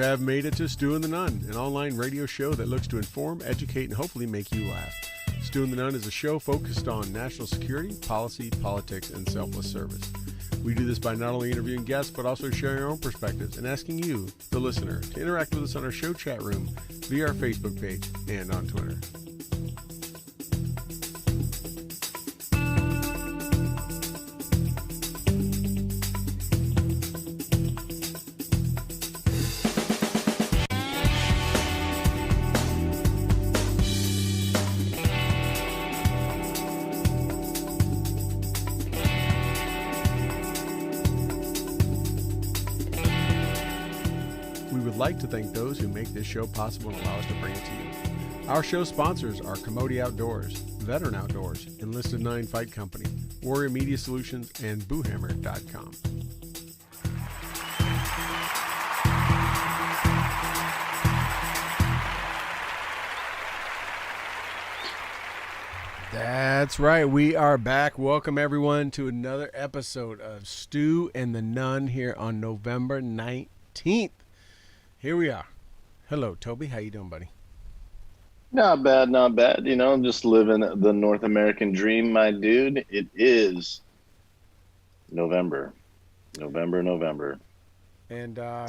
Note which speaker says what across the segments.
Speaker 1: have made it to Stu and the Nunn, an online radio show that looks to inform, educate, and hopefully make you laugh. Stu and the Nunn is a show focused on national security, policy, politics, and selfless service. We do this by not only interviewing guests, but also sharing our own perspectives and asking you, the listener, to interact with us on our show chat room, via our Facebook page, and on Twitter. Like to thank those who make this show possible and allow us to bring it to you. Our show sponsors are Commodity Outdoors, Veteran Outdoors, Enlisted 9 Fight Company, Warrior Media Solutions, and BooHammer.com. That's right. We are back. Welcome everyone to another episode of Stu and the Nunn here on November 19th. Here we are. Hello, Toby. How you doing, buddy?
Speaker 2: Not bad, not bad. You know, I'm just living the North American dream, my dude. It is November.
Speaker 1: And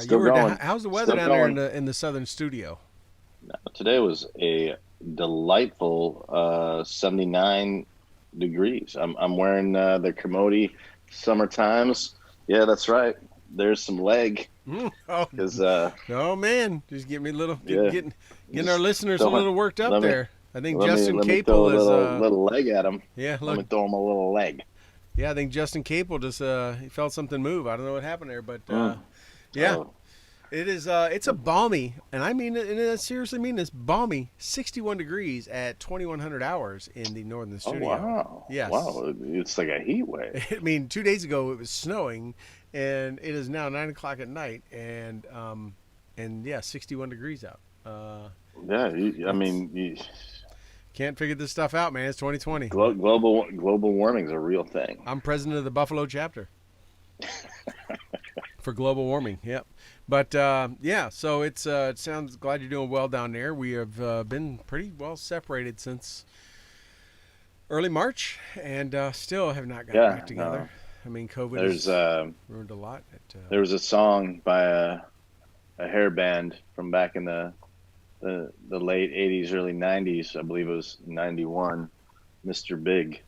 Speaker 2: Still going.
Speaker 1: How's the weather
Speaker 2: Still
Speaker 1: down
Speaker 2: going.
Speaker 1: there in the southern studio?
Speaker 2: Today was a delightful 79 degrees. I'm wearing the Commodity Summer Times. Yeah, that's right. There's some leg. Because
Speaker 1: oh man, just get me a little,
Speaker 2: yeah,
Speaker 1: getting our listeners a little worked up there. I think Justin
Speaker 2: let me
Speaker 1: Capel
Speaker 2: throw
Speaker 1: is
Speaker 2: a little leg at him.
Speaker 1: Yeah,
Speaker 2: let me throw him a little leg.
Speaker 1: Yeah, I think Justin Capel just he felt something move. I don't know what happened there, but it is. It's a balmy, and I mean it. And I seriously mean this, balmy 61 degrees at 2100 hours in the northern studio.
Speaker 2: Oh wow!
Speaker 1: Yes.
Speaker 2: Wow, it's like a heat wave.
Speaker 1: I mean, 2 days ago it was snowing. And it is now 9 o'clock at night, and 61 degrees out.
Speaker 2: You
Speaker 1: Can't figure this stuff out, man. It's 2020.
Speaker 2: Global warming is a real thing.
Speaker 1: I'm president of the Buffalo chapter for global warming. Yep. But so it sounds glad you're doing well down there. We have been pretty well separated since early March, and still have not gotten back together.
Speaker 2: No.
Speaker 1: I mean, COVID has ruined a lot.
Speaker 2: There was a song by a hair band from back in the late 80s, early 90s. I believe it was 91. Mr. Big.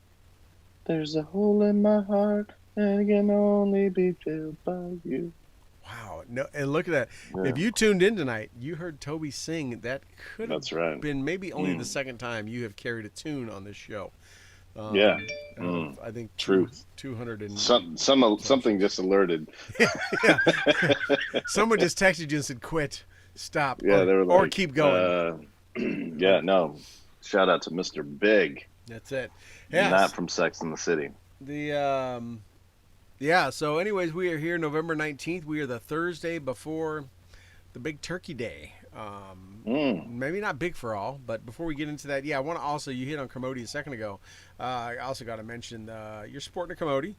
Speaker 2: There's a hole in my heart and it can only be filled by you.
Speaker 1: Wow. No, and look at that. Yeah. If you tuned in tonight, you heard Toby sing. That could have been maybe only the second time you have carried a tune on this show. I think
Speaker 2: truth.
Speaker 1: 200 and
Speaker 2: something just alerted.
Speaker 1: Yeah. Someone just texted you and said, "Quit, stop,
Speaker 2: they were like,
Speaker 1: or keep going."
Speaker 2: No. Shout out to Mr. Big.
Speaker 1: That's it. Yeah.
Speaker 2: Not from Sex and the City.
Speaker 1: So anyways, we are here November 19th. We are the Thursday before the big Turkey Day. Maybe not big for all, but before we get into that, I want to also, you hit on Commodity a second ago. I also got to mention you're sporting a Commodity.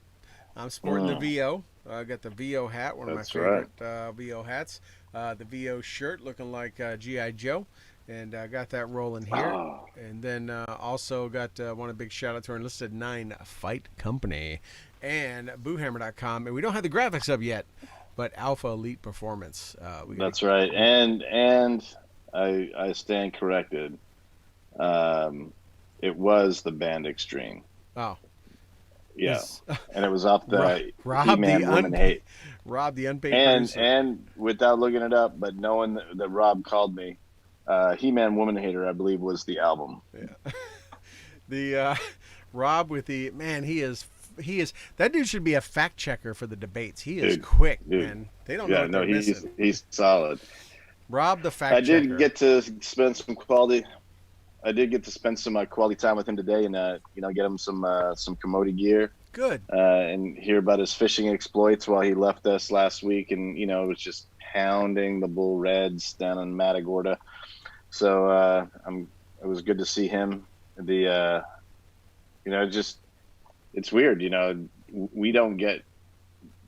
Speaker 1: I'm sporting the VO. I got the VO hat, one of my favorite VO hats. The VO shirt looking like G.I. Joe. And I got that rolling here. Oh. And then also got want a big shout out to our Enlisted 9 Fight Company and BooHammer.com. And we don't have the graphics up yet, but Alpha Elite Performance.
Speaker 2: That's right. And I stand corrected. It was the Band Extreme.
Speaker 1: Oh.
Speaker 2: Yeah. And it was off the
Speaker 1: Rob
Speaker 2: He-Man Woman Hate.
Speaker 1: Rob the unpaid producer.
Speaker 2: And without looking it up, but knowing that Rob called me, He-Man Woman Hater, I believe, was the album.
Speaker 1: Yeah. The Rob with the he is that dude should be a fact checker for the debates. He is quick, man. They don't know what they're missing.
Speaker 2: He's solid.
Speaker 1: Rob the fact checker.
Speaker 2: I did get to spend some quality time with him today, and get him some Commodity gear.
Speaker 1: Good.
Speaker 2: And hear about his fishing exploits while he left us last week, and was just pounding the Bull Reds down in Matagorda. So it was good to see him. It's weird, we don't get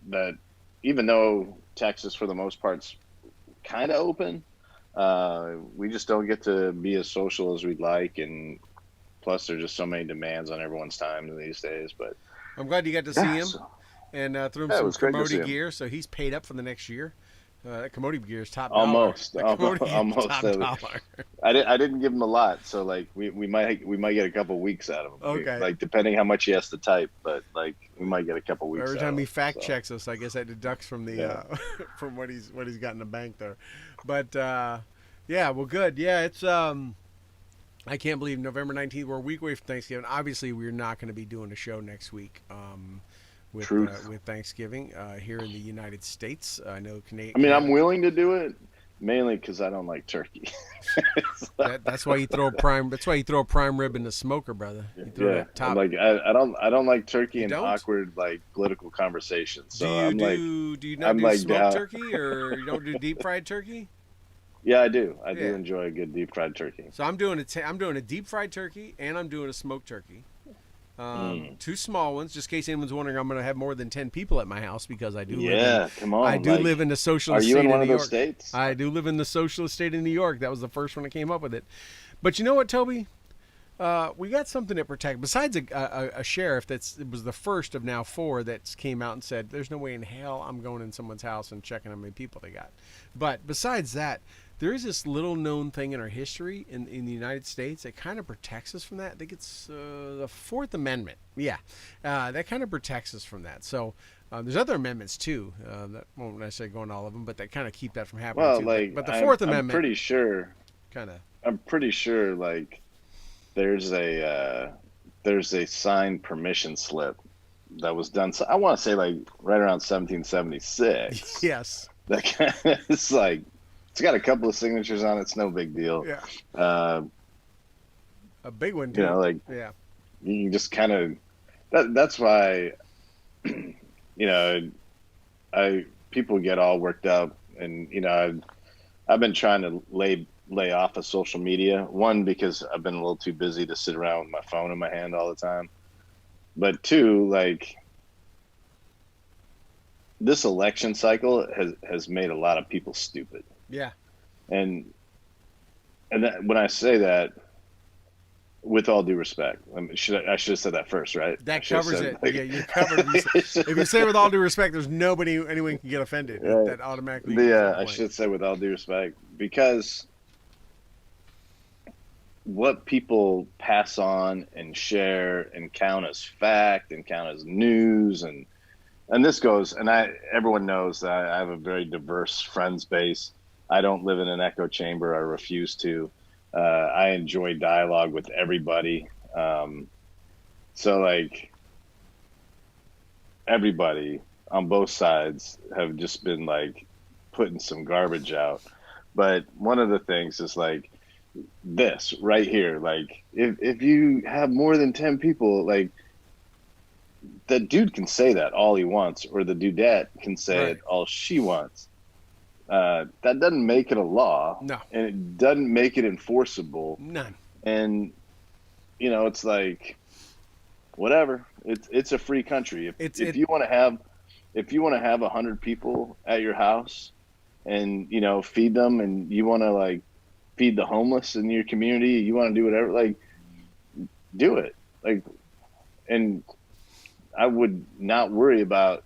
Speaker 2: that, even though Texas for the most part's kind of open. We just don't get to be as social as we'd like, and plus there's just so many demands on everyone's time these days. But
Speaker 1: I'm glad you got to see
Speaker 2: yeah,
Speaker 1: him
Speaker 2: so,
Speaker 1: and threw him
Speaker 2: yeah, it
Speaker 1: some
Speaker 2: was great to see
Speaker 1: Commodity
Speaker 2: him.
Speaker 1: gear, so he's paid up for the next year. That Commodity gear is top dollar.
Speaker 2: Almost,
Speaker 1: That Commodity gear is
Speaker 2: almost.
Speaker 1: top dollar.
Speaker 2: I didn't give him a lot, so like we might get a couple weeks out of him.
Speaker 1: Okay.
Speaker 2: Like depending how much he has to type, but like we might get a couple weeks.
Speaker 1: Every
Speaker 2: out
Speaker 1: time
Speaker 2: of
Speaker 1: he
Speaker 2: him,
Speaker 1: fact
Speaker 2: so.
Speaker 1: checks us, I guess that deducts from the
Speaker 2: Yeah.
Speaker 1: from what he's got in the bank there. But yeah, well, good. Yeah, it's I can't believe November 19th. We're a week away from Thanksgiving. Obviously, we're not going to be doing a show next week.
Speaker 2: Truth.
Speaker 1: With Thanksgiving here in the United States, I know Canadian.
Speaker 2: I mean, I'm willing to do it mainly because I don't like turkey.
Speaker 1: That's why you throw a prime. That's why you throw a prime rib in the smoker, brother. You throw
Speaker 2: Yeah,
Speaker 1: that top.
Speaker 2: I'm like I don't like turkey
Speaker 1: You
Speaker 2: and
Speaker 1: don't?
Speaker 2: awkward like political conversations. So
Speaker 1: Do you not
Speaker 2: I'm
Speaker 1: do
Speaker 2: like
Speaker 1: smoked
Speaker 2: down.
Speaker 1: turkey, or you don't do deep fried turkey?
Speaker 2: Yeah, I do. I do
Speaker 1: Yeah.
Speaker 2: enjoy a good deep fried turkey.
Speaker 1: So I'm doing a deep fried turkey, and I'm doing a smoked turkey. Two small ones, just in case anyone's wondering. I'm going to have more than 10 people at my house because I do.
Speaker 2: Come on.
Speaker 1: I do
Speaker 2: like,
Speaker 1: live in the socialist
Speaker 2: Are you
Speaker 1: state
Speaker 2: in one
Speaker 1: of
Speaker 2: of
Speaker 1: New
Speaker 2: those
Speaker 1: York.
Speaker 2: states?
Speaker 1: I do live in the socialist state of New York. That was the first one that came up with it. But you know what, Toby? We got something to protect. Besides a sheriff it was the first of now 4 that came out and said, "There's no way in hell I'm going in someone's house and checking how many people they got." But besides that, there is this little known thing in our history in the United States that kind of protects us from that. I think it's the Fourth Amendment. Yeah, that kind of protects us from that. So there's other amendments too. That won't necessarily go into all of them, but that kind of keep that from happening
Speaker 2: Well,
Speaker 1: too.
Speaker 2: like
Speaker 1: But the Fourth
Speaker 2: I'm
Speaker 1: Amendment
Speaker 2: pretty sure.
Speaker 1: kind of.
Speaker 2: I'm pretty sure like there's a signed permission slip that was done. So I want to say like right around 1776.
Speaker 1: Yes.
Speaker 2: That kind of, it's like it's got a couple of signatures on it. It's no big deal.
Speaker 1: Yeah.
Speaker 2: Uh,
Speaker 1: A big one too.
Speaker 2: you know, like
Speaker 1: Yeah.
Speaker 2: you can just kind of that's why people get all worked up, and I've been trying to lay off of social media. One, because I've been a little too busy to sit around with my phone in my hand all the time. But two, like this election cycle has made a lot of people stupid.
Speaker 1: Yeah.
Speaker 2: And that, when I say that, with all due respect, I should have said that first, right?
Speaker 1: That covers it. Yeah, you covered it. If you say with all due respect, there's anyone can get offended.
Speaker 2: Right.
Speaker 1: That automatically.
Speaker 2: Yeah, I should say with all due respect, because what people pass on and share and count as fact and count as news, and this goes, and everyone knows that I have a very diverse friends base. I don't live in an echo chamber. I refuse to. I enjoy dialogue with everybody. So like everybody on both sides have just been like putting some garbage out. But one of the things is like this right here. Like if you have more than 10 people, like that dude can say that all he wants, or the dudette can say it all she wants. That doesn't make it a law.
Speaker 1: No.
Speaker 2: And it doesn't make it enforceable.
Speaker 1: None.
Speaker 2: And it's like whatever. It's a free country. If you want to have 100 people at your house and feed them, and you want to like feed the homeless in your community, you want to do whatever, like do it. Like, and I would not worry about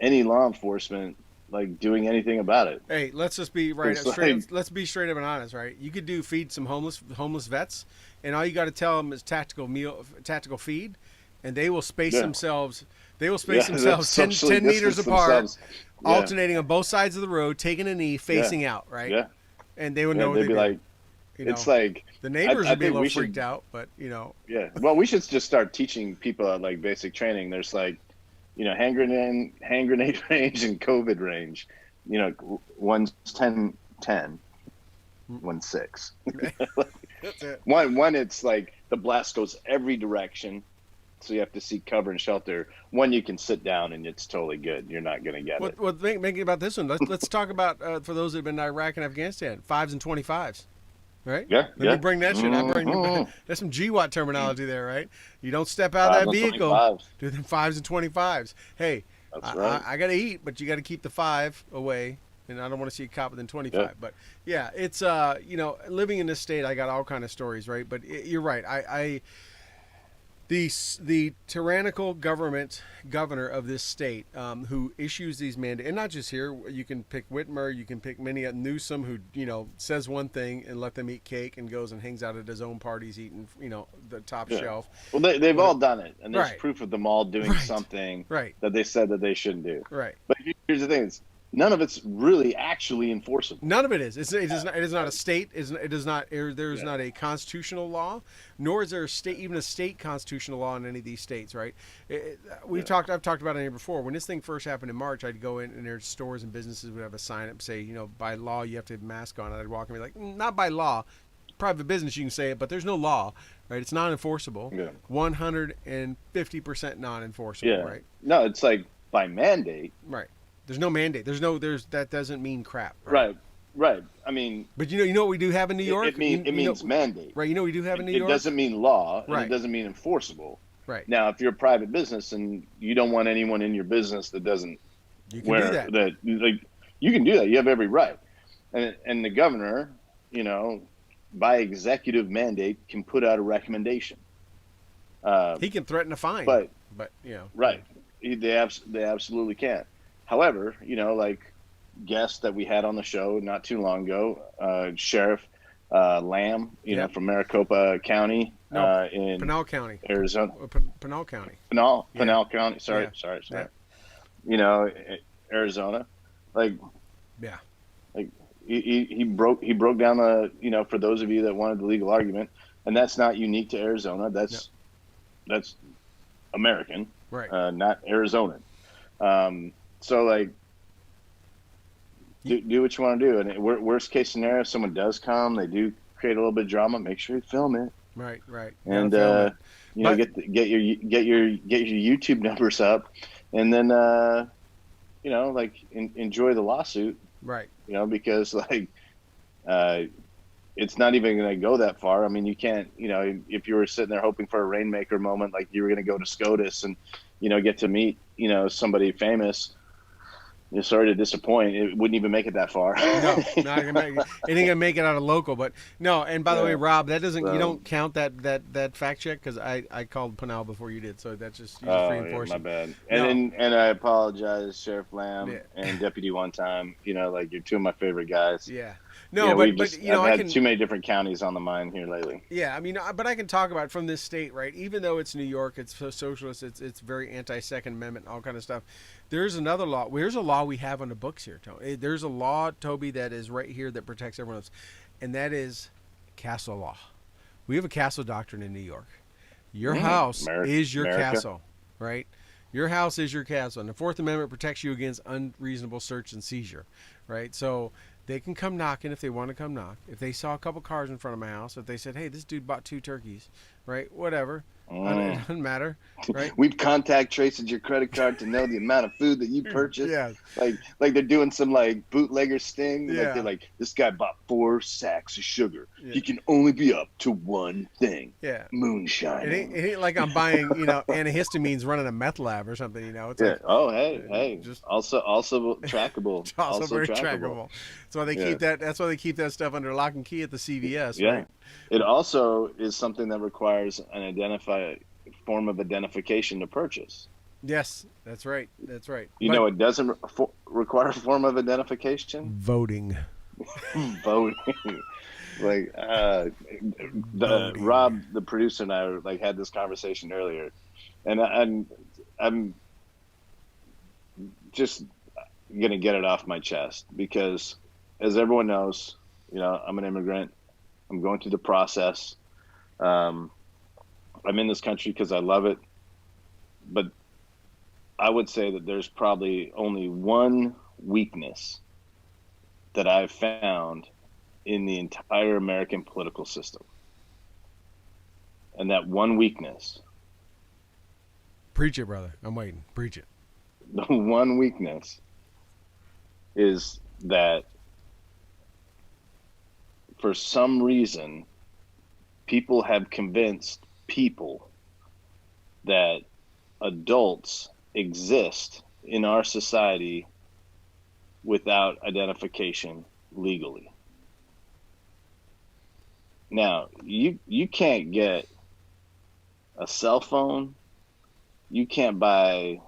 Speaker 2: any law enforcement like doing anything about it.
Speaker 1: Hey, let's just be let's be straight up and honest, right? You could feed some homeless vets, and all you got to tell them is tactical feed, and they will space themselves. They will space themselves 10 meters apart, alternating on both sides of the road, taking a knee, facing out, right?
Speaker 2: Yeah.
Speaker 1: And they would know.
Speaker 2: They'd be like, it's like
Speaker 1: the neighbors would be a little
Speaker 2: we
Speaker 1: freaked out, but
Speaker 2: Yeah. Well, we should just start teaching people at like basic training. There's like, hand grenade range and COVID range. One's 10, one's 6.
Speaker 1: That's it.
Speaker 2: One, it's like the blast goes every direction, so you have to seek cover and shelter. One, you can sit down and it's totally good. You're not going to get it.
Speaker 1: Well, thinking about this one, let's talk about for those that have been in Iraq and Afghanistan, 5s and 25s. Right?
Speaker 2: Yeah.
Speaker 1: Let me bring that shit. There's some GWAT terminology there, right? You don't step out of that vehicle.
Speaker 2: 25s.
Speaker 1: Do them 5s and 25s. Hey,
Speaker 2: That's right.
Speaker 1: I got to eat, but you got to keep the 5 away and I don't want to see a cop within 25.
Speaker 2: Yeah.
Speaker 1: But yeah, it's living in this state, I got all kind of stories, right? But you're right. The tyrannical governor of this state, who issues these mandates, and not just here. You can pick Whitmer, you can pick many Newsom, who says one thing and let them eat cake and goes and hangs out at his own parties eating the top shelf.
Speaker 2: Well, they've all done it, and there's
Speaker 1: Right.
Speaker 2: proof of them all doing
Speaker 1: Right.
Speaker 2: something
Speaker 1: Right.
Speaker 2: that they said that they shouldn't do.
Speaker 1: Right.
Speaker 2: But here's the thing: none of it's really actually enforceable.
Speaker 1: None of it is. It is not a state. It is not. There is not a constitutional law, nor is there even a state constitutional law in any of these states. Right? I've talked about it here before. When this thing first happened in March, I'd go in and there's stores and businesses would have a sign up say, by law you have to have a mask on. And I'd walk and be like, not by law. Private business you can say it, but there's no law. Right? It's non enforceable.
Speaker 2: Yeah.
Speaker 1: 150% non enforceable.
Speaker 2: Yeah.
Speaker 1: Right?
Speaker 2: No, it's like by mandate.
Speaker 1: Right. There's no mandate. That doesn't mean crap.
Speaker 2: Right. I mean,
Speaker 1: but you know what we do have in New York?
Speaker 2: It means mandate.
Speaker 1: Right. You know what we do have in New York?
Speaker 2: It doesn't mean law, and
Speaker 1: Right.
Speaker 2: it doesn't mean enforceable.
Speaker 1: Right.
Speaker 2: Now, if you're a private business and you don't want anyone in your business that doesn't
Speaker 1: You can do that.
Speaker 2: You can do that. You have every right. And the governor, by executive mandate, can put out a recommendation.
Speaker 1: He can threaten a fine.
Speaker 2: But
Speaker 1: Right.
Speaker 2: They absolutely can. However, like guests that we had on the show not too long ago, Sheriff Lamb, from Maricopa County, in
Speaker 1: Pinal County,
Speaker 2: Arizona.
Speaker 1: Pinal County.
Speaker 2: Pinal County. Sorry.
Speaker 1: Yeah.
Speaker 2: Arizona,
Speaker 1: Yeah.
Speaker 2: he broke down for those of you that wanted the legal argument, and that's not unique to Arizona. That's American,
Speaker 1: Right.
Speaker 2: Not Arizonan. So do what you want to do. And worst case scenario, if someone does come, they do create a little bit of drama. Make sure you film it.
Speaker 1: Right.
Speaker 2: And
Speaker 1: but,
Speaker 2: get your YouTube numbers up, and then enjoy the lawsuit.
Speaker 1: Right.
Speaker 2: Because it's not even going to go that far. I mean, you can't. If you were sitting there hoping for a rainmaker moment, like you were going to go to SCOTUS and get to meet somebody famous. Sorry to disappoint. It wouldn't even make it that far.
Speaker 1: No, not gonna make it. It ain't gonna make it out of local. But no. And by the way, Rob, that doesn't. You don't count that fact check because I called Pinal before you did. So that's just reinforcing.
Speaker 2: My bad. And I apologize, Sheriff Lamb and Deputy One Time. You're two of my favorite guys.
Speaker 1: Yeah. No, but
Speaker 2: I've had too many different counties on the mind here lately.
Speaker 1: Yeah, I mean, but I can talk about it from this state, right? Even though it's New York, it's so socialist, it's very anti-Second Amendment, all kind of stuff. There's another law. There's a law we have on the books here, Tony. There's a law, Toby, that is right here that protects everyone else, and that is castle law. We have a castle doctrine in New York. Your house is your castle, right? Your house is your castle, and the Fourth Amendment protects you against unreasonable search and seizure, right? So they can come knocking if they want to come knock. If they saw a couple cars in front of my house, if they said, "Hey, this dude bought 2 turkeys," right? Whatever. It doesn't matter, right?
Speaker 2: We've contact traced your credit card to know the amount of food that you purchased.
Speaker 1: Yeah.
Speaker 2: Like they're doing some bootlegger sting.
Speaker 1: Yeah.
Speaker 2: They're like, this guy bought 4 sacks of sugar.
Speaker 1: Yeah.
Speaker 2: He can only be up to one thing.
Speaker 1: Yeah.
Speaker 2: Moonshine.
Speaker 1: It ain't like I'm buying, antihistamines running a meth lab or something, It's like,
Speaker 2: hey.
Speaker 1: just
Speaker 2: also trackable.
Speaker 1: also very trackable. That's why they keep that. That's why they keep that stuff under lock and key at the CVS.
Speaker 2: Yeah.
Speaker 1: Right?
Speaker 2: It also is something that requires an form of identification to purchase.
Speaker 1: Yes, that's right. That's right.
Speaker 2: It doesn't require a form of identification?
Speaker 1: Voting.
Speaker 2: Voting. Rob, the producer, and I had this conversation earlier, and I'm just gonna get it off my chest because, as everyone knows, I'm an immigrant. I'm going through the process. I'm in this country because I love it, but I would say that there's probably only one weakness that I've found in the entire American political system. And that one weakness.
Speaker 1: Preach it, brother. I'm waiting. Preach it.
Speaker 2: The one weakness is that for some reason, people have convinced people that adults exist in our society without identification legally. Now, you can't get a cell phone, you can't buy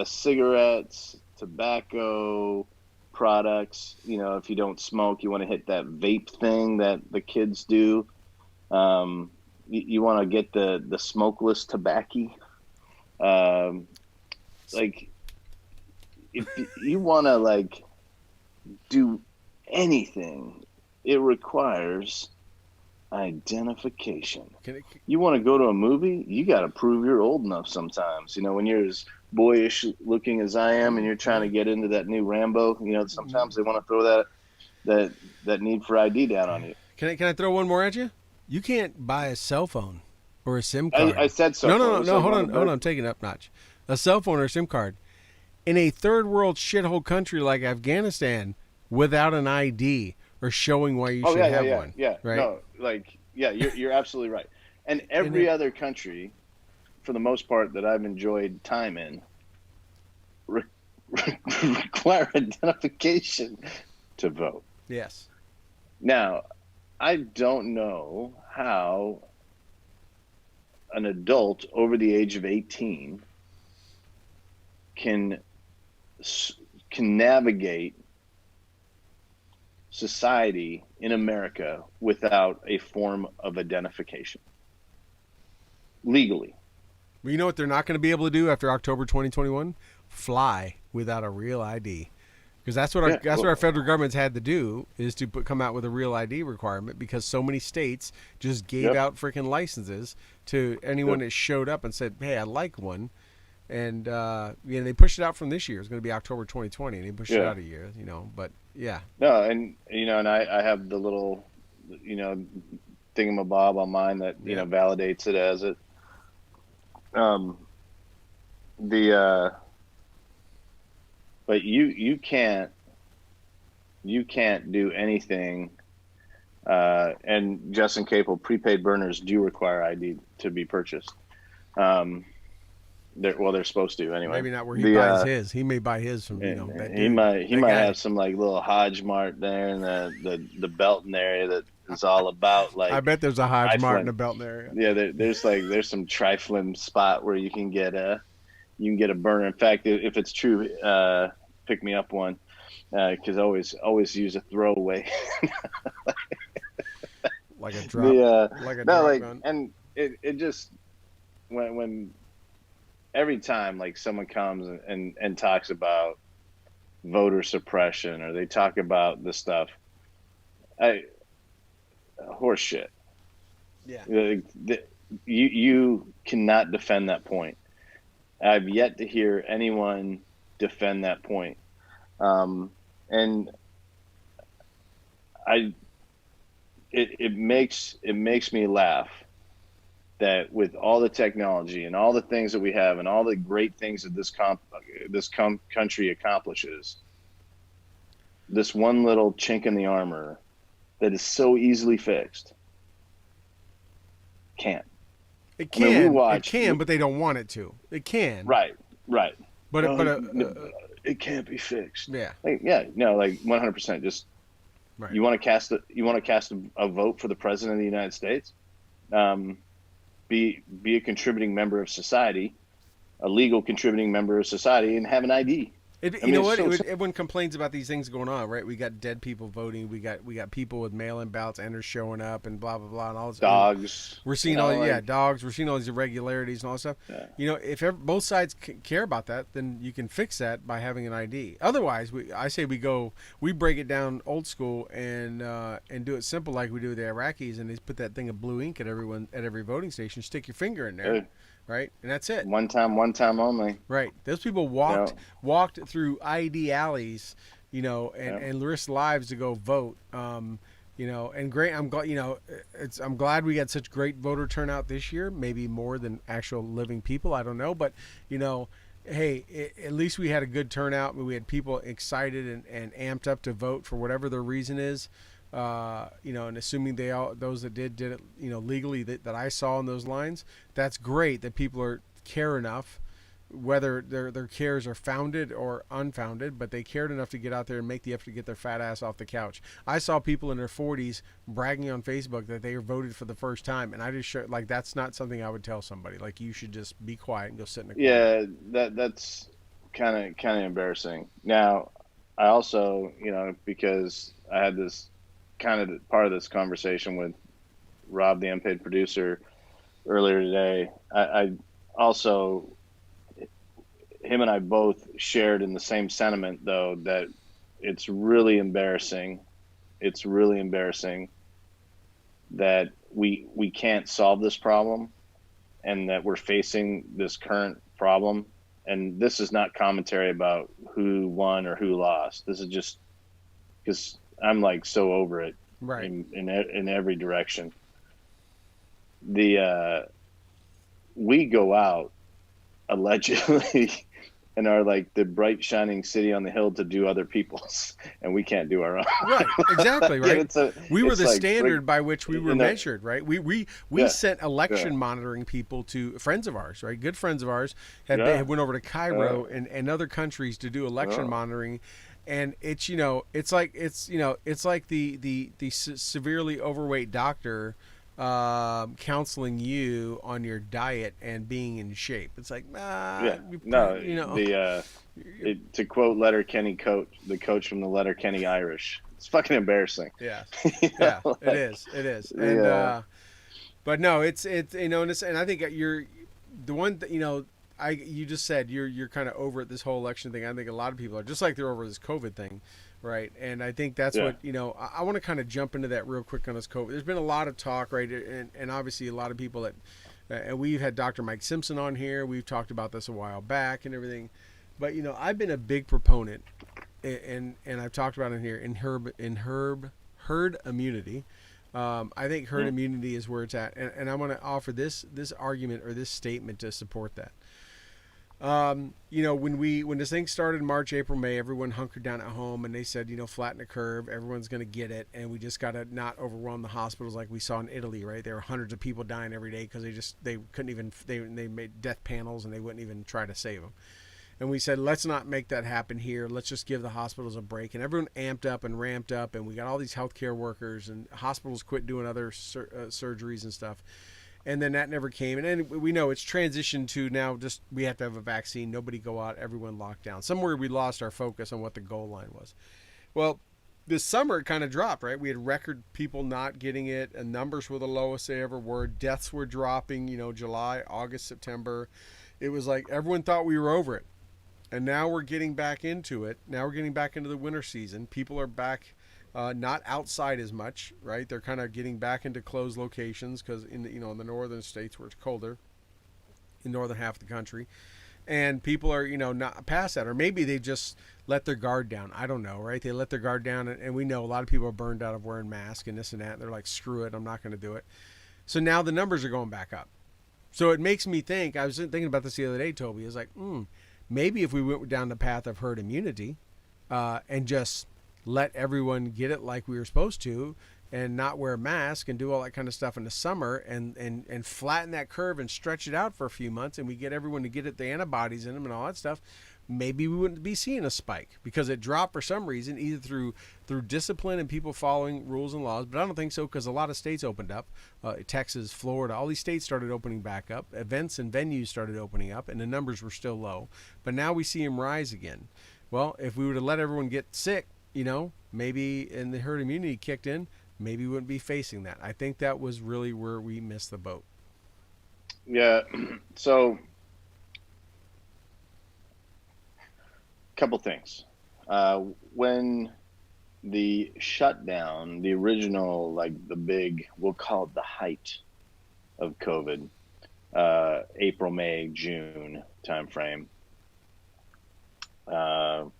Speaker 2: cigarettes, tobacco products. If you don't smoke, you want to hit that vape thing that the kids do. You want to get the smokeless tobacco. Like, if you want to like do anything, it requires identification. You want to go to a movie, you got to prove you're old enough sometimes. When you're as boyish looking as I am and you're trying to get into that new Rambo, sometimes they want to throw that need for ID down on you.
Speaker 1: Can I throw one more at you? You can't buy a cell phone or a SIM card.
Speaker 2: I said so.
Speaker 1: No, hold on. I'm taking it up notch. A cell phone or a SIM card in a third world shithole country like Afghanistan without an ID or showing why you should have one.
Speaker 2: Yeah,
Speaker 1: right?
Speaker 2: No, you're absolutely right. And every other country, for the most part, that I've enjoyed time in, require identification to vote.
Speaker 1: Yes.
Speaker 2: Now, I don't know how an adult over the age of 18 can navigate society in America without a form of identification legally.
Speaker 1: Well, you know what they're not going to be able to do after October 2021? Fly without a real ID. Because that's what our federal government's had to do, is to come out with a real ID requirement, because so many states just gave out freaking licenses to anyone that showed up and said, "Hey, I'd like one." And they pushed it out from this year. It's going to be October 2020, and they pushed it out a year. But yeah.
Speaker 2: No, and I have the little thingamabob on mine that validates it as it. But you can't do anything. And Justin Capel, prepaid burners do require ID to be purchased. They're supposed to anyway.
Speaker 1: Maybe not where he buys his. He may buy his from
Speaker 2: he might have some like little Hodge Mart there in the Belton area that is all about like.
Speaker 1: I bet there's a Hodge Mart in the Belton area.
Speaker 2: Yeah, there's some trifling spot where you can get a burner. In fact, if it's true, pick me up one, because always use a throwaway.
Speaker 1: Like a drop. Gun.
Speaker 2: And it just when every time like someone comes and talks about voter suppression, or they talk about this stuff, horse shit.
Speaker 1: Yeah.
Speaker 2: You cannot defend that point. I've yet to hear anyone defend that point. And it makes me laugh that with all the technology and all the things that we have and all the great things that this country accomplishes, this one little chink in the armor that is so easily fixed can't.
Speaker 1: It can. It can, but they don't want it to. It can.
Speaker 2: Right.
Speaker 1: But
Speaker 2: it can't be fixed.
Speaker 1: Yeah.
Speaker 2: Like 100%. Just right. You want to cast a vote for the president of the United States. Be a contributing member of society, a legal contributing member of society, and have an ID.
Speaker 1: Everyone complains about these things going on, right? We got dead people voting. We got people with mail-in ballots and showing up and blah blah blah and all this.
Speaker 2: Dogs.
Speaker 1: We're seeing dogs. We're seeing all these irregularities and all this stuff. Yeah. If both sides care about that, then you can fix that by having an ID. Otherwise, we break it down old school and do it simple like we do with the Iraqis, and they put that thing of blue ink at every voting station. Stick your finger in there. Right, and that's it.
Speaker 2: One time only.
Speaker 1: Right, those people walked through ID alleys, and risked lives to go vote. And great. I'm glad. I'm glad we got such great voter turnout this year. Maybe more than actual living people. I don't know, but hey, at least we had a good turnout. We had people excited and amped up to vote for whatever their reason is. And assuming those that did it, legally that I saw in those lines, that's great that people care enough whether their cares are founded or unfounded, but they cared enough to get out there and make the effort to get their fat ass off the couch. I saw people in their 40s bragging on Facebook that they voted for the first time, and I just showed, like, that's not something I would tell somebody. Like, you should just be quiet and go sit in a corner.
Speaker 2: Yeah, that's kind of embarrassing. Now, I also, because I had this kind of part of this conversation with Rob, the unpaid producer, earlier today. I also, him and I both shared in the same sentiment, though, that it's really embarrassing. It's really embarrassing that we can't solve this problem, and that we're facing this current problem. And this is not commentary about who won or who lost. This is just because I'm like so over it
Speaker 1: Right.
Speaker 2: in every direction. We go out allegedly and are like the bright shining city on the hill to do other people's, and we can't do our own.
Speaker 1: Right, exactly, right. We were the
Speaker 2: like
Speaker 1: standard by which we were measured, right? We
Speaker 2: yeah,
Speaker 1: sent election
Speaker 2: yeah,
Speaker 1: monitoring people to friends of ours, right? Good friends of ours
Speaker 2: yeah,
Speaker 1: had went over to Cairo and other countries to do election monitoring, and it's it's like the severely overweight doctor counseling you on your diet and being in shape. It's like,
Speaker 2: yeah. No, to quote the coach from the Letterkenny Irish, it's fucking embarrassing.
Speaker 1: Yeah, yeah,
Speaker 2: Like,
Speaker 1: it is, and
Speaker 2: yeah,
Speaker 1: but no, it's and I think you're the one that you just said you're kind of over it, this whole election thing. I think a lot of people are just like they're over this COVID thing, right? And I think that's
Speaker 2: yeah,
Speaker 1: what I want to kind of jump into that real quick on this COVID. There's been a lot of talk, right, and obviously a lot of people that and we've had Dr. Mike Simpson on here. We've talked about this a while back and everything, but I've been a big proponent, and I've talked about it here in herd immunity. I think herd immunity is where it's at, and I want to offer this argument or this statement to support that. When this thing started in March, April, May, everyone hunkered down at home and they said, flatten the curve. Everyone's going to get it. And we just got to not overwhelm the hospitals like we saw in Italy, right? There were hundreds of people dying every day because they couldn't even, they made death panels and they wouldn't even try to save them. And we said, let's not make that happen here. Let's just give the hospitals a break. And everyone amped up and ramped up. And we got all these healthcare workers and hospitals quit doing other surgeries and stuff. And then that never came. And then we know it's transitioned to now just we have to have a vaccine. Nobody go out. Everyone locked down. Somewhere we lost our focus on what the goal line was. Well, this summer it kind of dropped, right? We had record people not getting it, and numbers were the lowest they ever were. Deaths were dropping, July, August, September. It was like everyone thought we were over it. And now we're getting back into it. Now we're getting back into the winter season. People are back not outside as much, right? They're kind of getting back into closed locations because in the northern states where it's colder, in northern half of the country, and people are not past that, or maybe they just let their guard down. I don't know, right? They let their guard down, and we know a lot of people are burned out of wearing masks and this and that. And they're like, screw it, I'm not going to do it. So now the numbers are going back up. So it makes me think. I was thinking about this the other day, Toby. It's like, maybe if we went down the path of herd immunity, and just let everyone get it like we were supposed to and not wear a mask and do all that kind of stuff in the summer and flatten that curve and stretch it out for a few months, and we get everyone to get it, the antibodies in them and all that stuff, maybe we wouldn't be seeing a spike because it dropped for some reason, either through discipline and people following rules and laws. But I don't think so, because a lot of states opened up. Texas, Florida, all these states started opening back up. Events and venues started opening up, and the numbers were still low. But now we see them rise again. Well, if we were to let everyone get sick, maybe, and the herd immunity kicked in, maybe we wouldn't be facing that. I think that was really where we missed the boat.
Speaker 2: yeah. So, couple things. When the shutdown, the original, like the big, we'll call it the height of COVID, April, May, June timeframe. There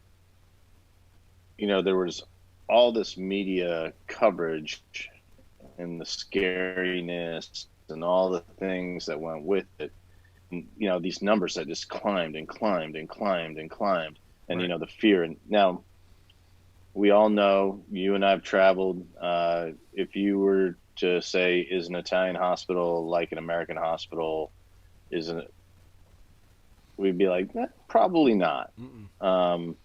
Speaker 2: was all this media coverage and the scariness and all the things that went with it. And, these numbers that just climbed and climbed and climbed and climbed. And,
Speaker 1: Right.
Speaker 2: the fear. And now we all know, you and I've traveled. If you were to say, is an Italian hospital like an American hospital? we'd be like, probably not.
Speaker 1: Mm-mm.
Speaker 2: Um,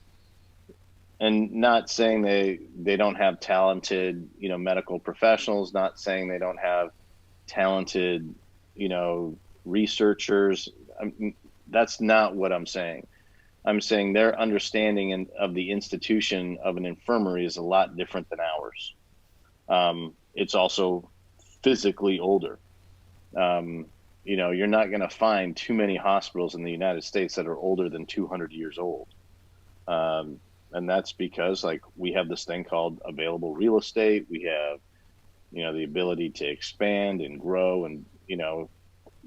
Speaker 2: and not saying they don't have talented, medical professionals, not saying they don't have talented, researchers. That's not what I'm saying. I'm saying their understanding of the institution of an infirmary is a lot different than ours. It's also physically older. You're not going to find too many hospitals in the United States that are older than 200 years old. And that's because like we have this thing called available real estate. We have, the ability to expand and grow. And,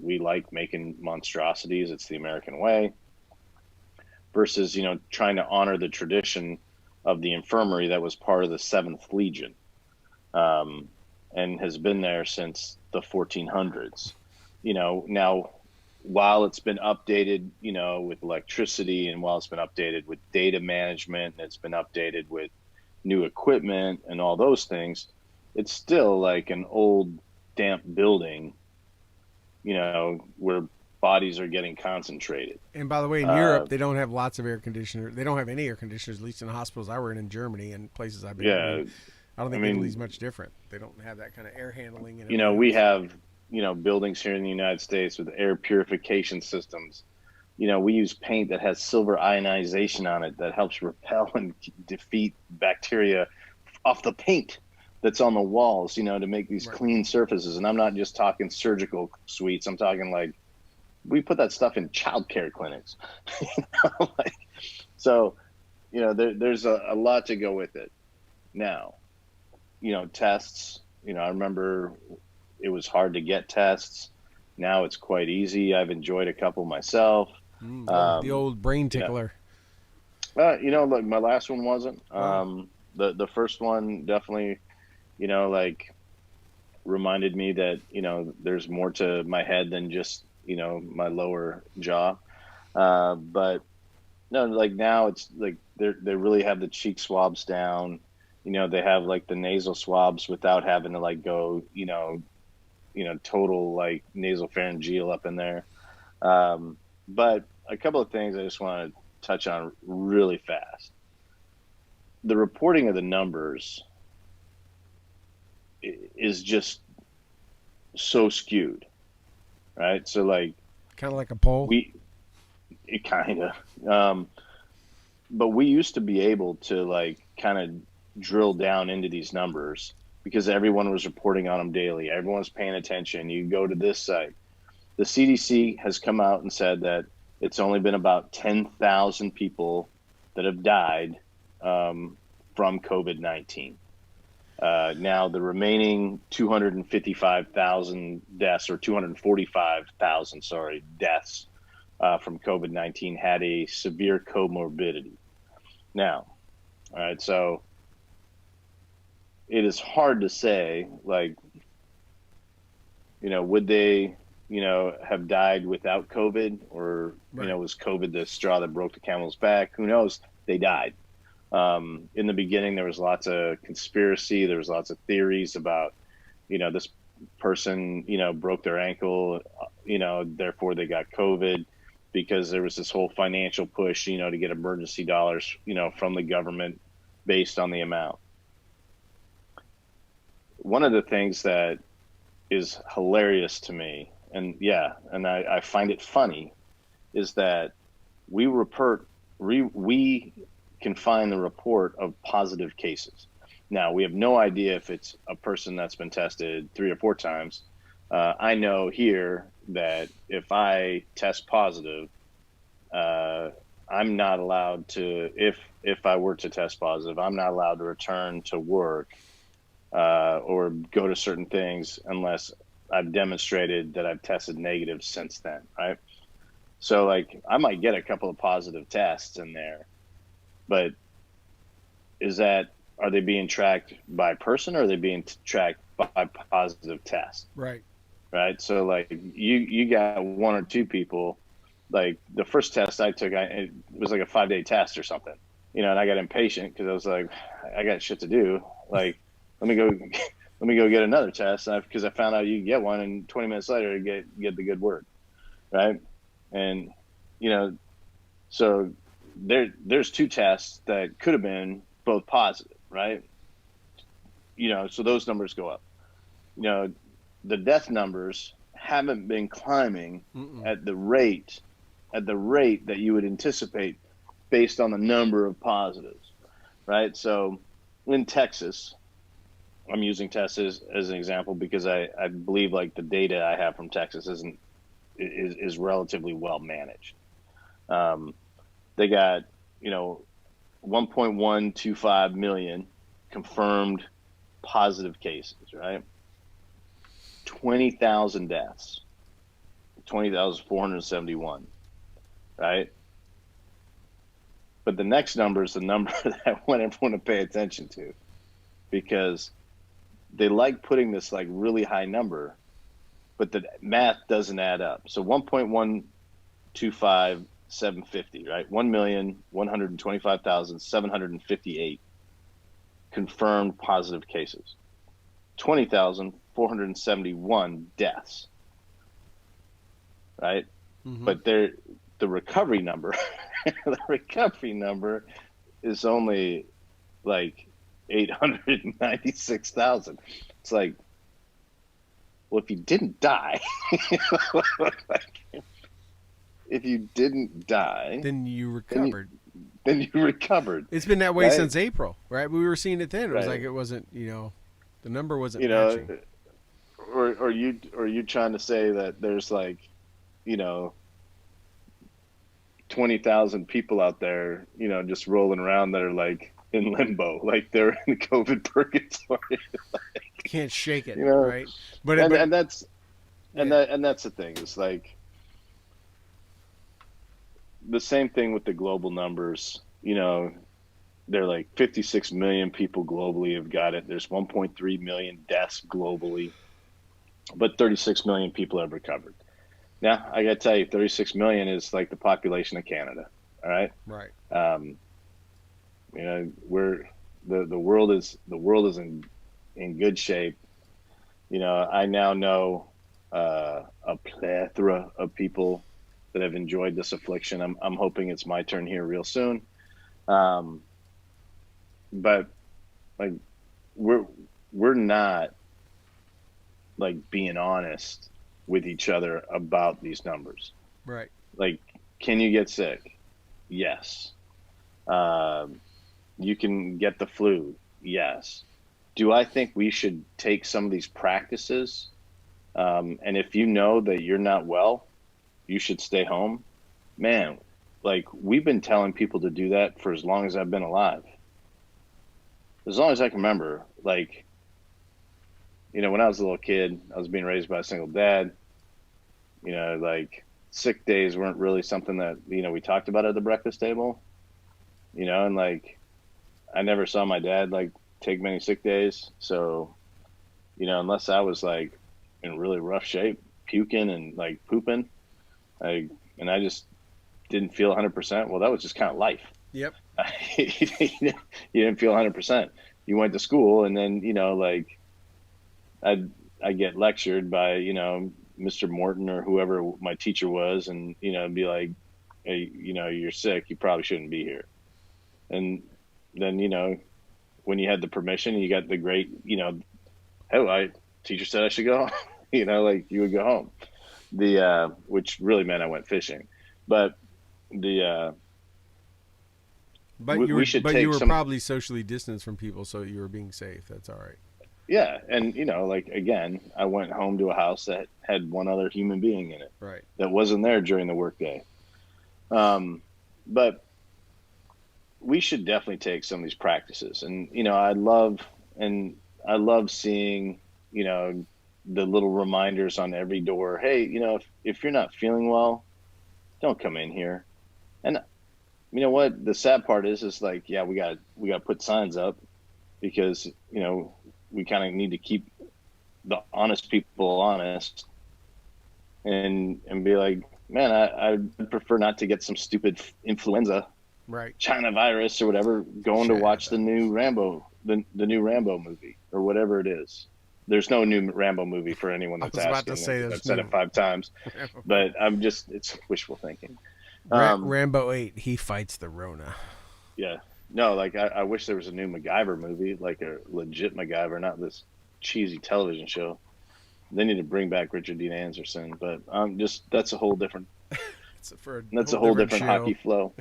Speaker 2: we like making monstrosities. It's the American way versus, trying to honor the tradition of the infirmary that was part of the Seventh Legion, and has been there since the 1400s. Now, while it's been updated, with electricity, and while it's been updated with data management, and it's been updated with new equipment and all those things, it's still like an old damp building, where bodies are getting concentrated.
Speaker 1: And by the way, in Europe, they don't have lots of air conditioners. They don't have any air conditioners, at least in the hospitals I were in Germany and places I've been.
Speaker 2: Yeah,
Speaker 1: I don't
Speaker 2: I
Speaker 1: think
Speaker 2: mean,
Speaker 1: Italy's much different. They don't have that kind of air handling. And
Speaker 2: we have, buildings here in the United States with air purification systems. We use paint that has silver ionization on it that helps repel and defeat bacteria off the paint that's on the walls, to make these clean surfaces. And I'm not just talking surgical suites. I'm talking like we put that stuff in childcare clinics. Like, so, there's a lot to go with it. Now, tests, I remember it was hard to get tests. Now it's quite easy. I've enjoyed a couple myself.
Speaker 1: The old brain tickler.
Speaker 2: Look, my last one wasn't. The first one definitely, like reminded me that, there's more to my head than just, my lower jaw. But no, like now it's like they really have the cheek swabs down. They have like the nasal swabs without having to like go, total like nasal pharyngeal up in there. But a couple of things I just want to touch on really fast. The reporting of the numbers is just so skewed, right? So like
Speaker 1: kind of like a poll.
Speaker 2: It kind of, but we used to be able to like kind of drill down into these numbers because everyone was reporting on them daily. Everyone was paying attention. You go to this site. The CDC has come out and said that it's only been about 10,000 people that have died from COVID-19. Now, the remaining 255,000 deaths, or 245,000, deaths from COVID-19 had a severe comorbidity. Now, all right, so it is hard to say, like, would they, have died without COVID, or, was COVID the straw that broke the camel's back? Who knows? They died. In the beginning, there was lots of conspiracy. There was lots of theories about, this person, broke their ankle, therefore they got COVID, because there was this whole financial push, to get emergency dollars, from the government based on the amount. One of the things that is hilarious to me, and I find it funny, is that we can find the report of positive cases. Now, we have no idea if it's a person that's been tested 3 or 4 times. I know here that if I test positive, I'm not allowed to, if I were to test positive, I'm not allowed to return to work or go to certain things unless I've demonstrated that I've tested negative since then, right? So, like, I might get a couple of positive tests in there, but are they being tracked by person, or are they being tracked by positive test?
Speaker 1: Right.
Speaker 2: Right. So like you got 1 or 2 people, like the first test I took, it was like a 5-day test or something, and I got impatient because I was like, I got shit to do. Like, let me go get another test, because I found out you can get one and 20 minutes later you get the good word. Right. And you know, so there's two tests that could have been both positive, right? So those numbers go up. You know, the death numbers haven't been climbing
Speaker 1: Mm-mm.
Speaker 2: at the rate that you would anticipate based on the number of positives, right? So in Texas, I'm using Texas as an example because I believe like the data I have from Texas is relatively well managed. Um, they got, you know, 1.125 million confirmed positive cases, right? 20,000 deaths, 20,471, right? But the next number is the number that I want everyone to pay attention to because they like putting this like really high number, but the math doesn't add up. So 1.125750, right? 1,125,758 confirmed positive cases. 20,471 deaths, right?
Speaker 1: Mm-hmm.
Speaker 2: But the recovery number, the recovery number is only like 896,000. It's like, well, if you didn't die, if you didn't die,
Speaker 1: Then you
Speaker 2: then you
Speaker 1: recovered.
Speaker 2: then you recovered,
Speaker 1: It's been that way
Speaker 2: right?
Speaker 1: since April, right? We were seeing it then. It was like
Speaker 2: Right.
Speaker 1: it wasn't, the number wasn't
Speaker 2: You know,
Speaker 1: matching.
Speaker 2: or you trying to say that there's like, you know, 20,000 people out there, just rolling around that are like in limbo, like they're in the COVID purgatory,
Speaker 1: Can't shake it,
Speaker 2: you know,
Speaker 1: right? But
Speaker 2: and
Speaker 1: but
Speaker 2: and that's and
Speaker 1: yeah,
Speaker 2: that and that's the thing. It's like the same thing with the global numbers. They're like 56 million people globally have got it. There's 1.3 million deaths globally, but 36 million people have recovered. Now, I got to tell you, 36 million is like the population of Canada. All right.
Speaker 1: right.
Speaker 2: Um, we're the world is in good shape. I now know a plethora of people that have enjoyed this affliction. I'm hoping it's my turn here real soon. Um, but like we're we're not like being honest with each other about these numbers.
Speaker 1: Right.
Speaker 2: Like, can you get sick? Yes. Um, you can get the flu. Yes. Do I think we should take some of these practices? And if you know that you're not well, you should stay home. Man, like we've been telling people to do that for as long as I've been alive. As long as I can remember, like, when I was a little kid, I was being raised by a single dad. Like sick days weren't really something that, we talked about at the breakfast table, and like I never saw my dad like take many sick days. So, unless I was like in really rough shape, puking and like pooping, I just didn't feel 100%. Well, that was just kind of life.
Speaker 1: Yep.
Speaker 2: You didn't feel 100%. You went to school, and then like I get lectured by Mr. Morton or whoever my teacher was, and be like, hey, you're sick. You probably shouldn't be here. And then when you had the permission, you got the great hey, I teacher said I should go home. Like you would go home. The which really meant I went fishing, but the
Speaker 1: But
Speaker 2: we should
Speaker 1: you
Speaker 2: take
Speaker 1: were
Speaker 2: some.
Speaker 1: probably socially distanced from people, so you were being safe. That's all right.
Speaker 2: Yeah, and like again, I went home to a house that had one other human being in it
Speaker 1: Right.
Speaker 2: that wasn't there during the workday. But we should definitely take some of these practices, and I love seeing the little reminders on every door. Hey, if you're not feeling well, don't come in here. And you know what? The sad part is like, yeah, we got to put signs up because we kind of need to keep the honest people honest and be like, man, I'd prefer not to get some stupid influenza,
Speaker 1: Right.
Speaker 2: China virus or whatever, going to
Speaker 1: China
Speaker 2: watch the new
Speaker 1: virus.
Speaker 2: Rambo, the new Rambo movie or whatever it is. There's no new Rambo movie for anyone
Speaker 1: I
Speaker 2: that's
Speaker 1: was about to
Speaker 2: asking
Speaker 1: say
Speaker 2: because I've
Speaker 1: there's
Speaker 2: said it
Speaker 1: new.
Speaker 2: 5 times, but it's wishful thinking. Um,
Speaker 1: Rambo 8, he fights the Rona.
Speaker 2: yeah, no, like I wish there was a new MacGyver movie, like a legit MacGyver, not this cheesy television show. They need to bring back Richard Dean Anderson, but just
Speaker 1: It's for a
Speaker 2: that's
Speaker 1: whole
Speaker 2: a whole
Speaker 1: different
Speaker 2: different hockey
Speaker 1: show.
Speaker 2: flow.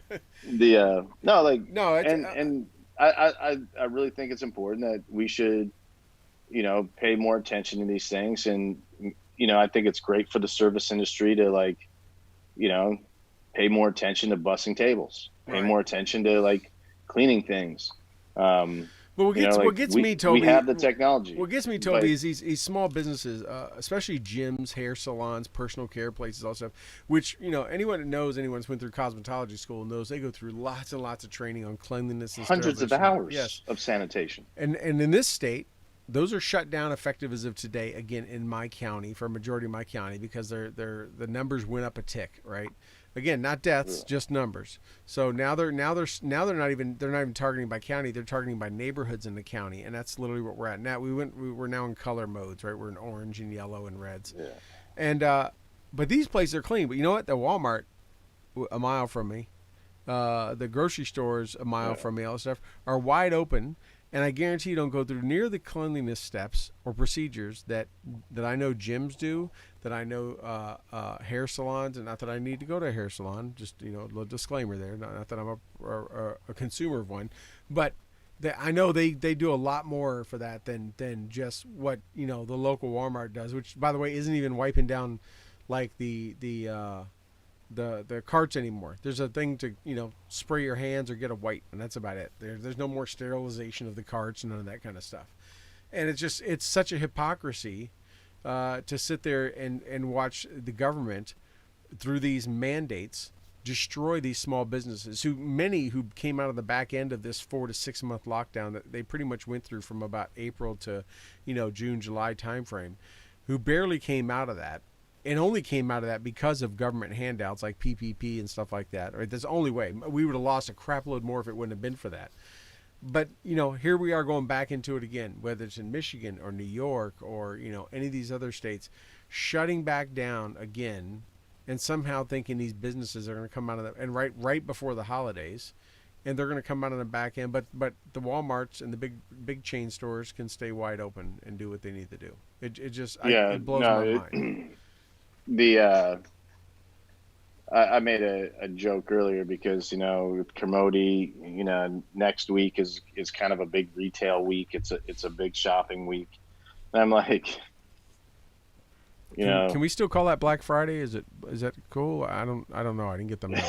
Speaker 2: The no, like
Speaker 1: No, it's
Speaker 2: and I really think it's important that we should, pay more attention to these things, and I think it's great for the service industry to, like, you know pay more attention to bussing tables, pay
Speaker 1: right.
Speaker 2: more attention to, like, cleaning things. um
Speaker 1: But what
Speaker 2: like,
Speaker 1: gets me,
Speaker 2: we
Speaker 1: Toby,
Speaker 2: have the technology,
Speaker 1: what gets me, Toby,
Speaker 2: but
Speaker 1: is these small businesses, especially gyms, hair salons, personal care places, all stuff. Which, anyone that knows, anyone that's went through cosmetology school knows they go through lots and lots of training on cleanliness and
Speaker 2: hundreds of
Speaker 1: sterilization. Yes,
Speaker 2: hours of sanitation.
Speaker 1: and in this state, those are shut down effective as of today. Again, in my county, for a majority of my county, because the numbers went up a tick. Right. Again, not deaths, just numbers. So now they're not even targeting by county. They're targeting by neighborhoods in the county, and that's literally what we're at now. We're now in color modes, right? We're in orange and yellow and reds,
Speaker 2: Yeah.
Speaker 1: and but these places are clean. But you know what? The Walmart, a mile from me, the grocery stores a mile
Speaker 2: Yeah.
Speaker 1: from me, all that stuff are wide open, and I guarantee you don't go through near the cleanliness steps or procedures that I know gyms do, that I know hair salons, and not that I need to go to a hair salon. Just a little disclaimer there, not that I'm a consumer of one, but I know they do a lot more for that than just what the local Walmart does, which, by the way, isn't even wiping down like the carts anymore. There's a thing to spray your hands or get a wipe, and that's about it. There's no more sterilization of the carts and none of that kind of stuff. And it's such a hypocrisy to sit there and watch the government, through these mandates, destroy these small businesses. Many who came out of the back end of this 4 to 6 month lockdown that they pretty much went through from about April to June, July timeframe, who barely came out of that, and only came out of that because of government handouts like PPP and stuff like that. Right? That's the only way. We would have lost a crap load more if it wouldn't have been for that. But here we are going back into it again, whether it's in Michigan or New York or any of these other states, shutting back down again, and somehow thinking these businesses are going to come out of the, and right before the holidays, and they're going to come out on the back end. But the WalMarts and the big chain stores can stay wide open and do what they need to do.
Speaker 2: Yeah,
Speaker 1: it blows
Speaker 2: no,
Speaker 1: my mind.
Speaker 2: the I made a joke earlier because, with Kermode, next week is kind of a big retail week. It's a big shopping week, and I'm like,
Speaker 1: Can we still call that Black Friday? Is that cool? I don't know. I didn't get the memo.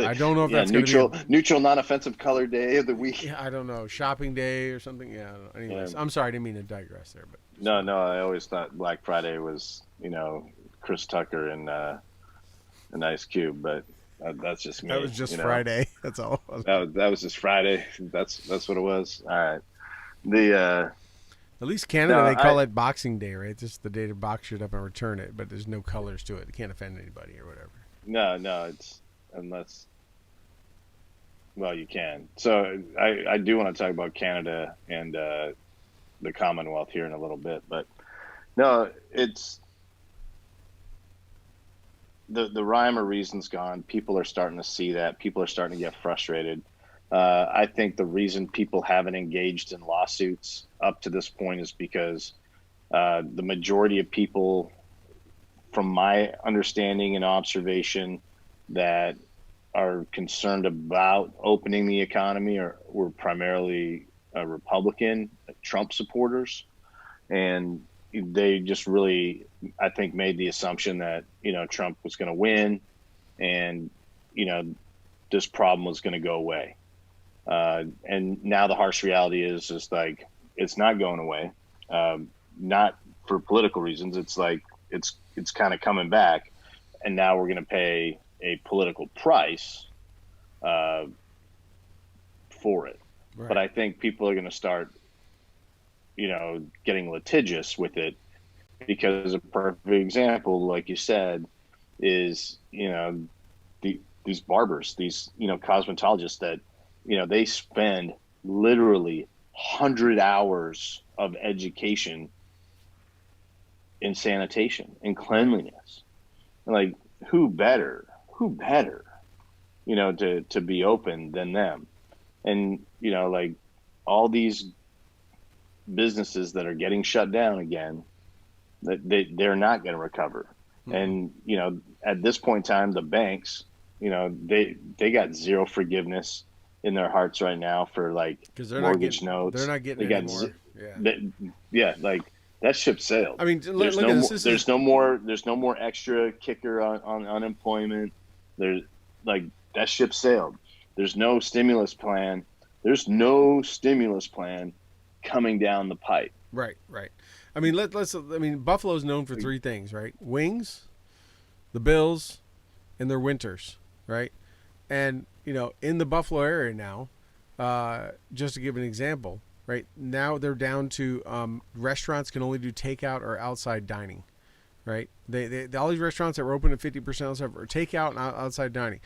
Speaker 1: I don't know if that's going to be
Speaker 2: neutral, non-offensive color day of the week.
Speaker 1: Yeah, I don't know. Shopping day or something. Yeah. Anyways, I'm sorry. I didn't mean to digress there, but
Speaker 2: No, I always thought Black Friday was, Chris Tucker and Ice Cube, but that's just me.
Speaker 1: that was just Friday. That's all.
Speaker 2: That was just Friday. That's what it was. All right. The
Speaker 1: At least Canada, they call it Boxing Day, right? Just the day to box shit up and return it, but there's no colors to it. It can't offend anybody or whatever.
Speaker 2: no, it's unless, well, you can. So I do want to talk about Canada and the Commonwealth here in a little bit, but no, it's the rhyme or reason's gone. People are starting to see that. People are starting to get frustrated. I think the reason people haven't engaged in lawsuits up to this point is because the majority of people, from my understanding and observation, that are concerned about opening the economy were primarily Republican Trump supporters, and they just really, I think, made the assumption that Trump was going to win, and this problem was going to go away. And now the harsh reality is just like, it's not going away. Not for political reasons. It's like, it's kind of coming back, and now we're going to pay a political price for it.
Speaker 1: Right.
Speaker 2: But I think people are going to start, getting litigious with it, because a perfect example, like you said, is, these barbers, these, cosmetologists that, they spend literally 100 hours of education in sanitation and cleanliness. Like, who better who better, to be open than them? And, like all these businesses that are getting shut down again, that they're not going to recover.
Speaker 1: Mm-hmm.
Speaker 2: And, at this point in time, the banks, they got zero forgiveness in their hearts right now for like
Speaker 1: Because
Speaker 2: mortgage
Speaker 1: they're
Speaker 2: notes.
Speaker 1: not getting
Speaker 2: They
Speaker 1: any
Speaker 2: got,
Speaker 1: more. Yeah.
Speaker 2: yeah, like that ship sailed.
Speaker 1: I mean,
Speaker 2: There's
Speaker 1: look
Speaker 2: no
Speaker 1: at this.
Speaker 2: more,
Speaker 1: This is
Speaker 2: there's no more extra kicker on unemployment. There's like that ship sailed. There's no stimulus plan. There's no stimulus plan coming down the pipe.
Speaker 1: right, right. I mean, let's. I mean, Buffalo's known for three things, right? Wings, the Bills, and their winters, right? And in the Buffalo area now, just to give an example, right now they're down to restaurants can only do takeout or outside dining, right? They all these restaurants that were open at 50% are takeout and outside dining.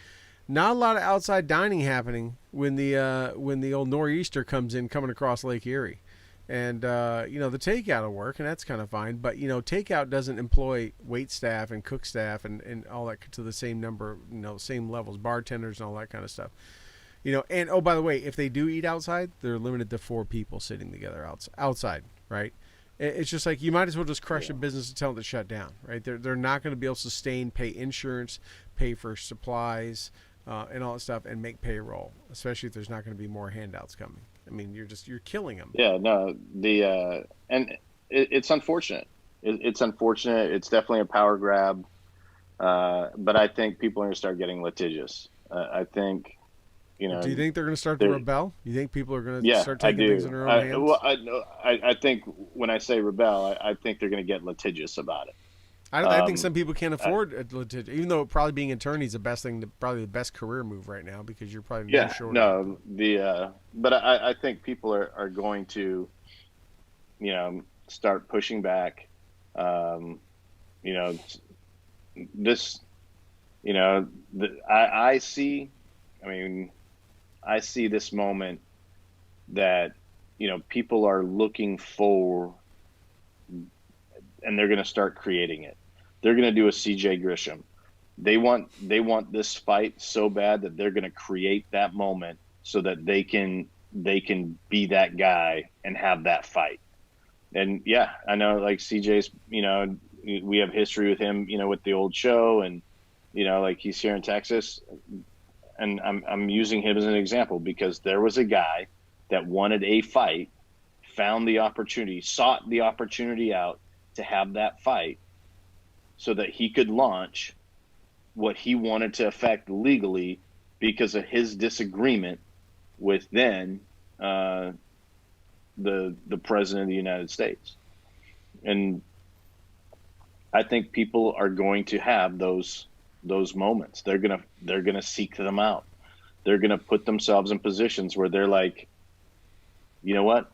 Speaker 1: Not a lot of outside dining happening when the old nor'easter coming across Lake Erie. And the takeout will work, and that's kind of fine. But takeout doesn't employ wait staff and cook staff and all that to the same number, same levels, bartenders and all that kind of stuff. And oh, by the way, if they do eat outside, they're limited to 4 people sitting together outside, right? It's just like you might as well just crush a business and tell them to shut down, right? They're not going to be able to sustain, pay insurance, pay for supplies, and all that stuff, and make payroll, especially if there's not going to be more handouts coming. I mean, you're killing them.
Speaker 2: Yeah, no, it's unfortunate. It's unfortunate. It's definitely a power grab. But I think people are going to start getting litigious. I think,
Speaker 1: Do you think they're going to start to rebel? You think people are going to
Speaker 2: yeah,
Speaker 1: start
Speaker 2: I
Speaker 1: taking things in
Speaker 2: do.
Speaker 1: their own hands?
Speaker 2: Well, I think when I say rebel, I think they're going to get litigious about it.
Speaker 1: I think some people can't afford a litigation, even though probably being an attorney is the best thing, probably the best career move right now because you're probably no
Speaker 2: Yeah,
Speaker 1: short.
Speaker 2: no, but I think people are going to, start pushing back. You know, this, I see, I mean, I see this moment that, people are looking for, and they're going to start creating it. They're going to do a CJ Grisham. They want this fight so bad that they're going to create that moment so that they can be that guy and have that fight. And yeah, I know like CJ's, we have history with him, with the old show, and like he's here in Texas, and I'm using him as an example because there was a guy that wanted a fight, found the opportunity, sought the opportunity out to have that fight so that he could launch what he wanted to affect legally because of his disagreement with then the president of the United States. And I think people are going to have those moments. They're gonna seek them out. They're gonna put themselves in positions where they're like, you know what?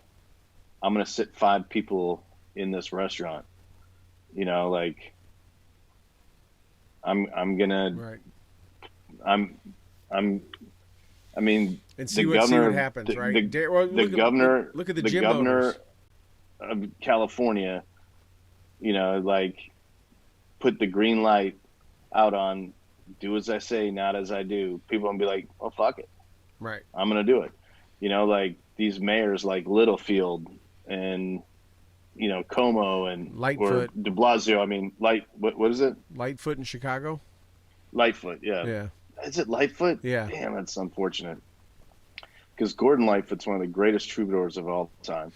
Speaker 2: I'm gonna sit 5 people in this restaurant. Like I'm gonna
Speaker 1: Right.
Speaker 2: I mean,
Speaker 1: And see what happens, right? Look at the gym
Speaker 2: governor
Speaker 1: owners.
Speaker 2: of California, like put the green light out on do as I say, not as I do. People will be like, well, fuck it.
Speaker 1: Right.
Speaker 2: I'm going to do it. Like these mayors like Littlefield and, Como and
Speaker 1: Lightfoot.
Speaker 2: or de Blasio. I mean, what is it?
Speaker 1: Lightfoot in Chicago?
Speaker 2: Lightfoot, yeah.
Speaker 1: Yeah.
Speaker 2: Is it Lightfoot?
Speaker 1: Yeah.
Speaker 2: Damn, that's unfortunate. Because Gordon Lightfoot's one of the greatest troubadours of all time.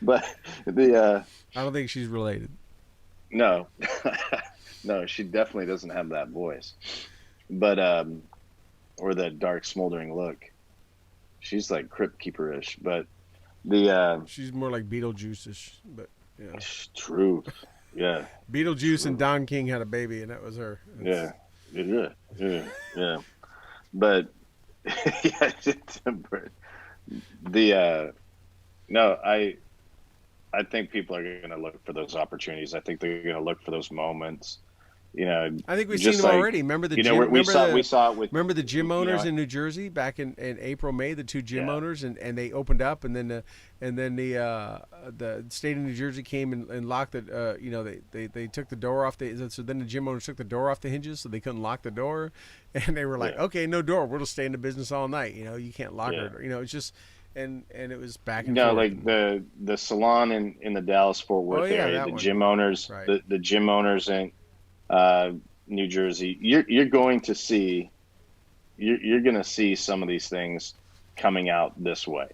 Speaker 2: But
Speaker 1: I don't think she's related.
Speaker 2: No. No, she definitely doesn't have that voice. But or that dark smoldering look. She's like Crypt Keeper-ish, but
Speaker 1: she's more like Beetlejuice-ish, but yeah.
Speaker 2: True. Yeah.
Speaker 1: Beetlejuice and Don King had a baby, and that was her.
Speaker 2: Yeah. But yeah, no, I think people are going to look for those opportunities. I think they're going to look for those moments.
Speaker 1: I think we've seen
Speaker 2: just
Speaker 1: them
Speaker 2: like,
Speaker 1: already. Remember the
Speaker 2: we
Speaker 1: gym? Remember
Speaker 2: saw it with,
Speaker 1: remember the gym
Speaker 2: you
Speaker 1: owners
Speaker 2: know,
Speaker 1: in New Jersey back in April, May. The two gym
Speaker 2: yeah,
Speaker 1: owners, and they opened up, and then the state of New Jersey came and locked it. They took the door off. So then the gym owners took the door off the hinges, so they couldn't lock the door, and they were like,
Speaker 2: yeah,
Speaker 1: okay, no door. We'll just stay in the business all night. You can't lock
Speaker 2: yeah.
Speaker 1: her. It's just and it was back and
Speaker 2: No,
Speaker 1: forth.
Speaker 2: like the salon in the Dallas Fort
Speaker 1: Oh
Speaker 2: Worth
Speaker 1: yeah,
Speaker 2: area,
Speaker 1: that
Speaker 2: the
Speaker 1: one.
Speaker 2: gym owners,
Speaker 1: Right.
Speaker 2: the gym owners in uh, New Jersey, you're going to see you're going to see some of these things coming out this way.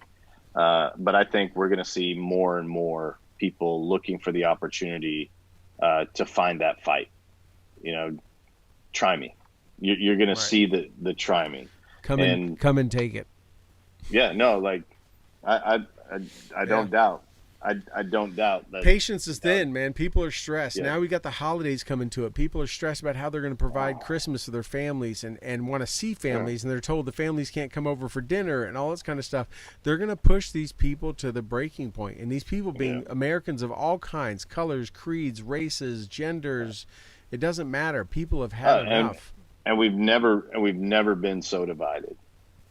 Speaker 2: But I think we're going to see more and more people looking for the opportunity to find that fight. Try me. You're going to
Speaker 1: Right.
Speaker 2: see the try me. And
Speaker 1: Come and take it.
Speaker 2: yeah, no, like I I, I
Speaker 1: Yeah.
Speaker 2: don't doubt. I don't doubt that.
Speaker 1: Patience is thin, man. People are stressed.
Speaker 2: Yeah.
Speaker 1: Now we got the holidays coming to it. People are stressed about how they're going to provide Christmas to their families and want to see families, and they're told the families can't come over for dinner and all this kind of stuff. They're going to push these people to the breaking point, and these people being Americans of all kinds, colors, creeds, races, genders, it doesn't matter. People have had enough.
Speaker 2: And we've never been so divided.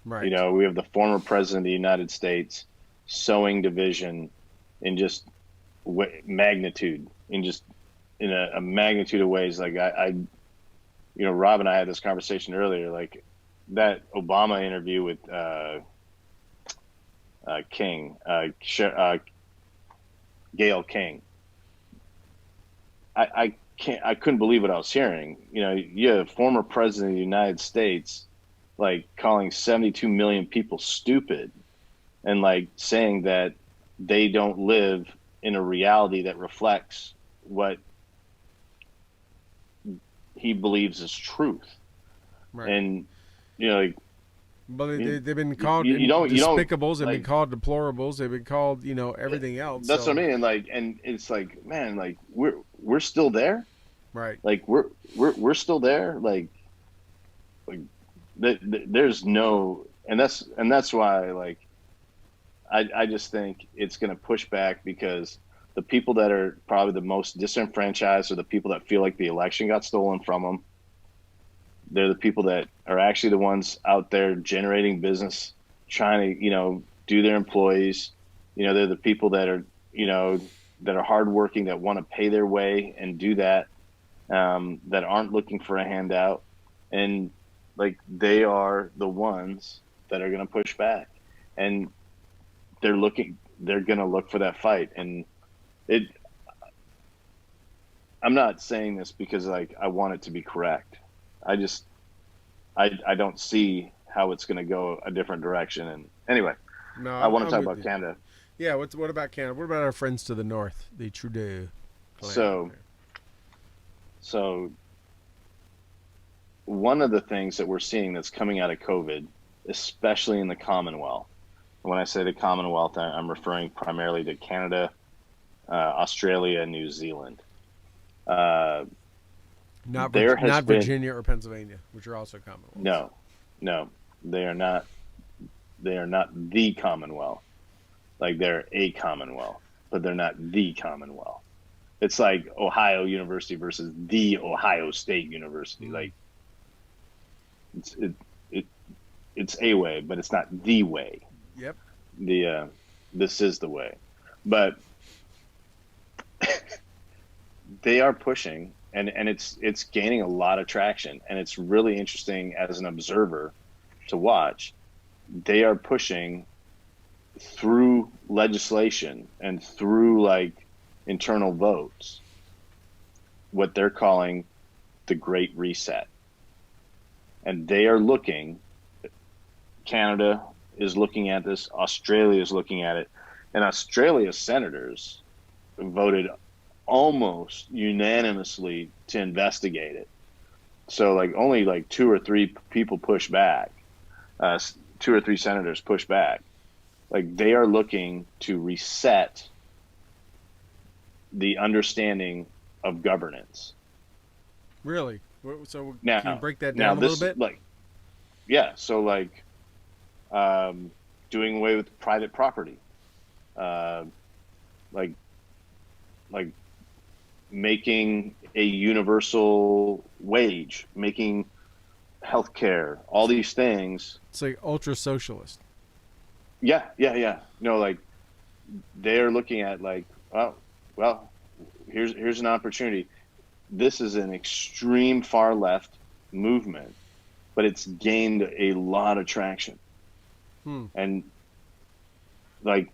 Speaker 1: Right.
Speaker 2: We have the former president of the United States sowing division in just magnitude, in a magnitude of ways. Like Rob and I had this conversation earlier, like that Obama interview with Gail King. I couldn't believe what I was hearing. You have former president of the United States, like calling 72 million people stupid and like saying that they don't live in a reality that reflects what he believes is truth.
Speaker 1: Right.
Speaker 2: And, like,
Speaker 1: but they've been called
Speaker 2: despicables.
Speaker 1: They've been called deplorables. They've been called, everything else.
Speaker 2: That's what I mean. And it's like, man, like we're still there.
Speaker 1: Right.
Speaker 2: Like we're still there. Like there's no, and that's why, like, I just think it's going to push back because the people that are probably the most disenfranchised are the people that feel like the election got stolen from them. They're the people that are actually the ones out there generating business, trying to, do their employees. They're the people that are, that are hardworking, that want to pay their way and do that, that aren't looking for a handout. And like, they are the ones that are going to push back. And they're going to look for that fight. And I'm not saying this because like I want it to be correct. I don't see how it's going to go a different direction. And anyway,
Speaker 1: no,
Speaker 2: I want to talk
Speaker 1: with
Speaker 2: about
Speaker 1: you.
Speaker 2: Canada.
Speaker 1: Yeah, what about Canada? What about our friends to the north, the Trudeau clan?
Speaker 2: So one of the things that we're seeing that's coming out of COVID, especially in the Commonwealth, when I say the Commonwealth, I'm referring primarily to Canada, Australia, and New Zealand.
Speaker 1: Not Virginia or Pennsylvania, which are also Commonwealths.
Speaker 2: No, they are not. They are not the Commonwealth. Like, they're a Commonwealth, but they're not the Commonwealth. It's like Ohio University versus the Ohio State University. Like, it's a way, but it's not the way.
Speaker 1: Yep.
Speaker 2: This is the way, but they are pushing, and it's gaining a lot of traction, and it's really interesting as an observer to watch. They are pushing through legislation and through like internal votes what they're calling the Great Reset, and they are looking. Canada is looking at this. Australia is looking at it, and Australia's senators voted almost unanimously to investigate it. So like only like 2 or 3 people push back. 2 or 3 senators push back. Like, they are looking to reset the understanding of governance.
Speaker 1: Really? So
Speaker 2: now,
Speaker 1: can you break that down a little bit?
Speaker 2: Like, yeah. So like, doing away with private property, like making a universal wage, making healthcare, all these things.
Speaker 1: It's like ultra socialist.
Speaker 2: Yeah, yeah, yeah. No, like they're looking at like, well, here's an opportunity. This is an extreme far left movement, but it's gained a lot of traction.
Speaker 1: Hmm.
Speaker 2: And like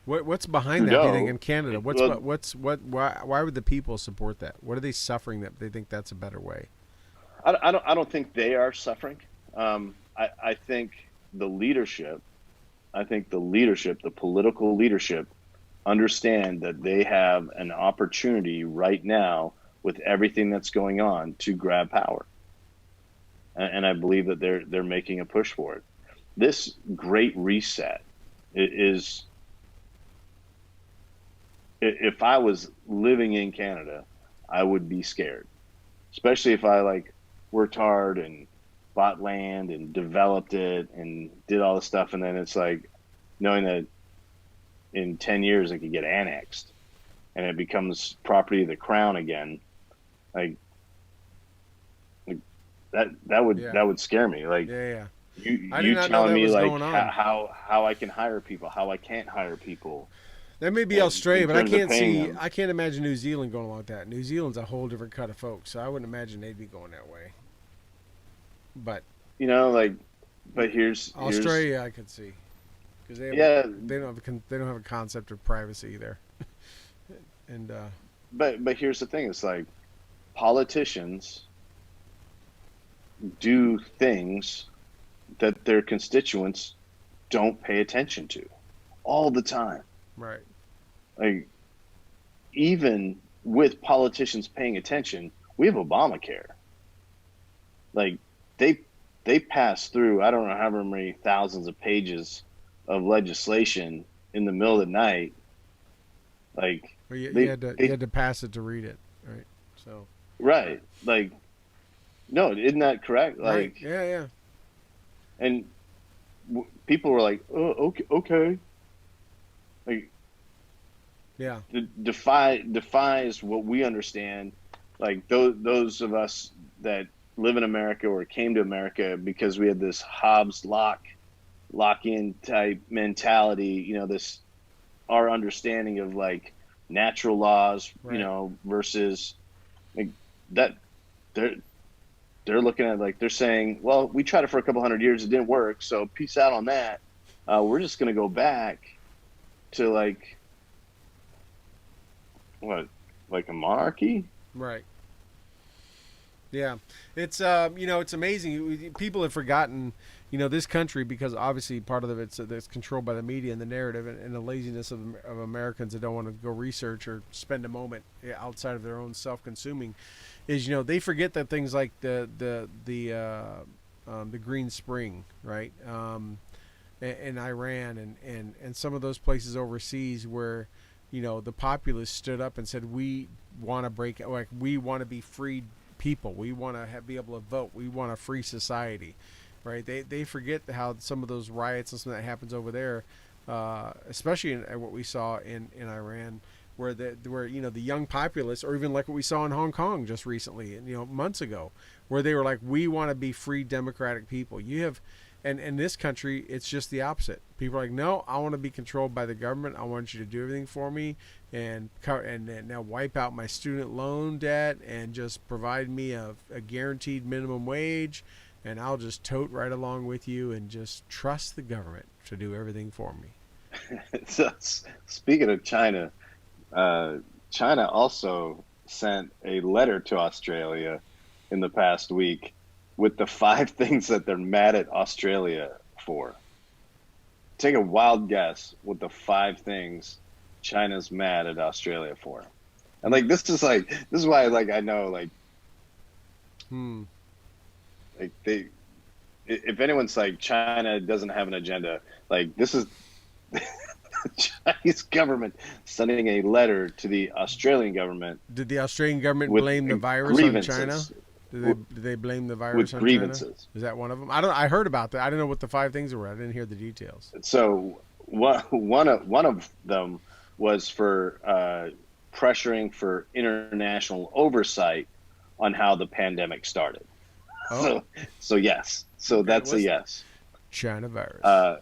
Speaker 1: What's behind that? Do you think in
Speaker 2: Trudeau,
Speaker 1: Canada?
Speaker 2: well,
Speaker 1: Why would the people support that? What are they suffering that they think that's a better way?
Speaker 2: I don't think they are suffering. I think the leadership, the political leadership, understand that they have an opportunity right now with everything that's going on to grab power, and I believe that they're making a push for it. This great reset is, if I was living in Canada, I would be scared, especially if I like worked hard and bought land and developed it and did all this stuff, and then it's like knowing that in 10 years it could get annexed and it becomes property of the crown again. Like, that would scare me. Like
Speaker 1: Yeah. I did
Speaker 2: you
Speaker 1: not know
Speaker 2: telling
Speaker 1: that
Speaker 2: me
Speaker 1: was
Speaker 2: like
Speaker 1: going on.
Speaker 2: how I can hire people, how I can't hire people,
Speaker 1: That may be
Speaker 2: and
Speaker 1: Australia,
Speaker 2: in
Speaker 1: but I
Speaker 2: terms of
Speaker 1: can't
Speaker 2: paying
Speaker 1: see.
Speaker 2: them.
Speaker 1: I can't imagine New Zealand going along with that. New Zealand's a whole different cut of folks, so I wouldn't imagine they'd be going that way. But
Speaker 2: Like, but here's
Speaker 1: Australia, I could see because
Speaker 2: yeah,
Speaker 1: they don't have a concept of privacy there. And
Speaker 2: but here's the thing: it's like politicians do things that their constituents don't pay attention to all the time.
Speaker 1: right,
Speaker 2: Like, even with politicians paying attention, we have Obamacare. Like, they they pass through, I don't know how many thousands of pages of legislation in the middle of the night. Like,
Speaker 1: well,
Speaker 2: they
Speaker 1: you
Speaker 2: they
Speaker 1: had to pass it to read it, right? So
Speaker 2: right. Like, no, isn't that correct?
Speaker 1: right,
Speaker 2: Like,
Speaker 1: yeah,
Speaker 2: and people were like, "Oh, okay, okay." Like,
Speaker 1: yeah,
Speaker 2: defies what we understand. Like, those of us that live in America or came to America because we had this Hobbes lock in type mentality. This, our understanding of like natural laws,
Speaker 1: right.
Speaker 2: versus like that. They're they're looking at, like, they're saying, well, we tried it for a couple hundred years, it didn't work, so peace out on that. We're just gonna go back to like what, like a monarchy.
Speaker 1: Right. Yeah, it's it's amazing. People have forgotten, this country because obviously part of it's controlled by the media and the narrative and the laziness of Americans that don't want to go research or spend a moment outside of their own self-consuming. Is they forget that things like the Green Spring, right, in Iran and some of those places overseas where the populace stood up and said we want to break, like, we want to be freed people. We want to be able to vote. We want a free society, right? They forget how some of those riots and something that happens over there, especially in what we saw in Iran, where the young populace, or even like what we saw in Hong Kong just recently, months ago, where they were like, we want to be free democratic people. You have. And in this country, it's just the opposite. People are like, no, I want to be controlled by the government. I want you to do everything for me and now wipe out my student loan debt and just provide me a guaranteed minimum wage. And I'll just tote right along with you and just trust the government to do everything for me.
Speaker 2: So, speaking of China, China also sent a letter to Australia in the past week with the 5 things that they're mad at Australia for. Take a wild guess what the 5 things China's mad at Australia for. And like, this is why, like, I know, like,
Speaker 1: Hmm.
Speaker 2: they, if anyone's like China doesn't have an agenda, like, this is the Chinese government sending a letter to the Australian government
Speaker 1: Did the Australian government
Speaker 2: with
Speaker 1: blame the virus on China?
Speaker 2: grievances.
Speaker 1: Did they blame the virus
Speaker 2: With
Speaker 1: on China?
Speaker 2: grievances.
Speaker 1: Is that one of them? I heard about that. I don't know what the 5 things were. I didn't hear the details.
Speaker 2: So one of them was for pressuring for international oversight on how the pandemic started.
Speaker 1: Oh,
Speaker 2: So yes. So
Speaker 1: okay.
Speaker 2: that's a
Speaker 1: What's
Speaker 2: yes.
Speaker 1: China virus?
Speaker 2: Uh,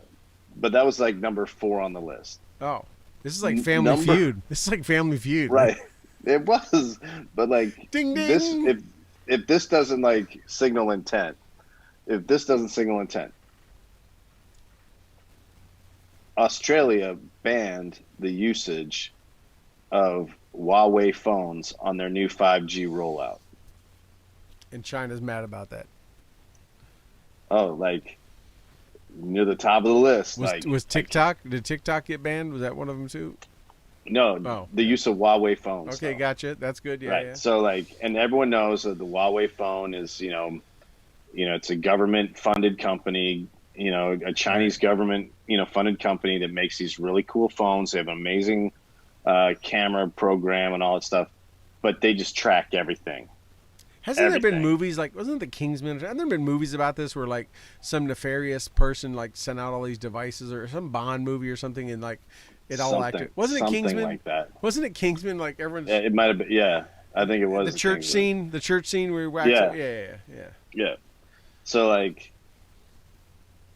Speaker 2: but that was like number 4 on the list.
Speaker 1: Oh, this is like Family
Speaker 2: Number
Speaker 1: Feud. This is like Family Feud, man.
Speaker 2: right, it was, but like
Speaker 1: Ding
Speaker 2: this,
Speaker 1: ding.
Speaker 2: if this doesn't like signal intent, if this doesn't signal intent, Australia banned the usage of Huawei phones on their new 5G rollout.
Speaker 1: And China's mad about that.
Speaker 2: Oh, like near the top of the list.
Speaker 1: Was TikTok? Did TikTok get banned? Was that one of them too?
Speaker 2: No,
Speaker 1: Oh,
Speaker 2: the use of Huawei phones.
Speaker 1: okay,
Speaker 2: though.
Speaker 1: gotcha. That's good. Yeah,
Speaker 2: Right.
Speaker 1: yeah.
Speaker 2: So like, and everyone knows that the Huawei phone is, it's a government funded company, a Chinese government, funded company that makes these really cool phones. They have an amazing camera program and all that stuff, but they just track everything.
Speaker 1: Hasn't there been movies like wasn't the Kingsman? Hasn't there been movies about this where like some nefarious person like sent out all these devices or some Bond movie or something and like it all acted? Wasn't it Kingsman?
Speaker 2: Like that.
Speaker 1: Wasn't it Kingsman? Like everyone's.
Speaker 2: Yeah, it might have been. Yeah, I think it was
Speaker 1: the church
Speaker 2: Kingsman.
Speaker 1: scene. The church scene where he whacks.
Speaker 2: Yeah.
Speaker 1: Yeah.
Speaker 2: Yeah. So like,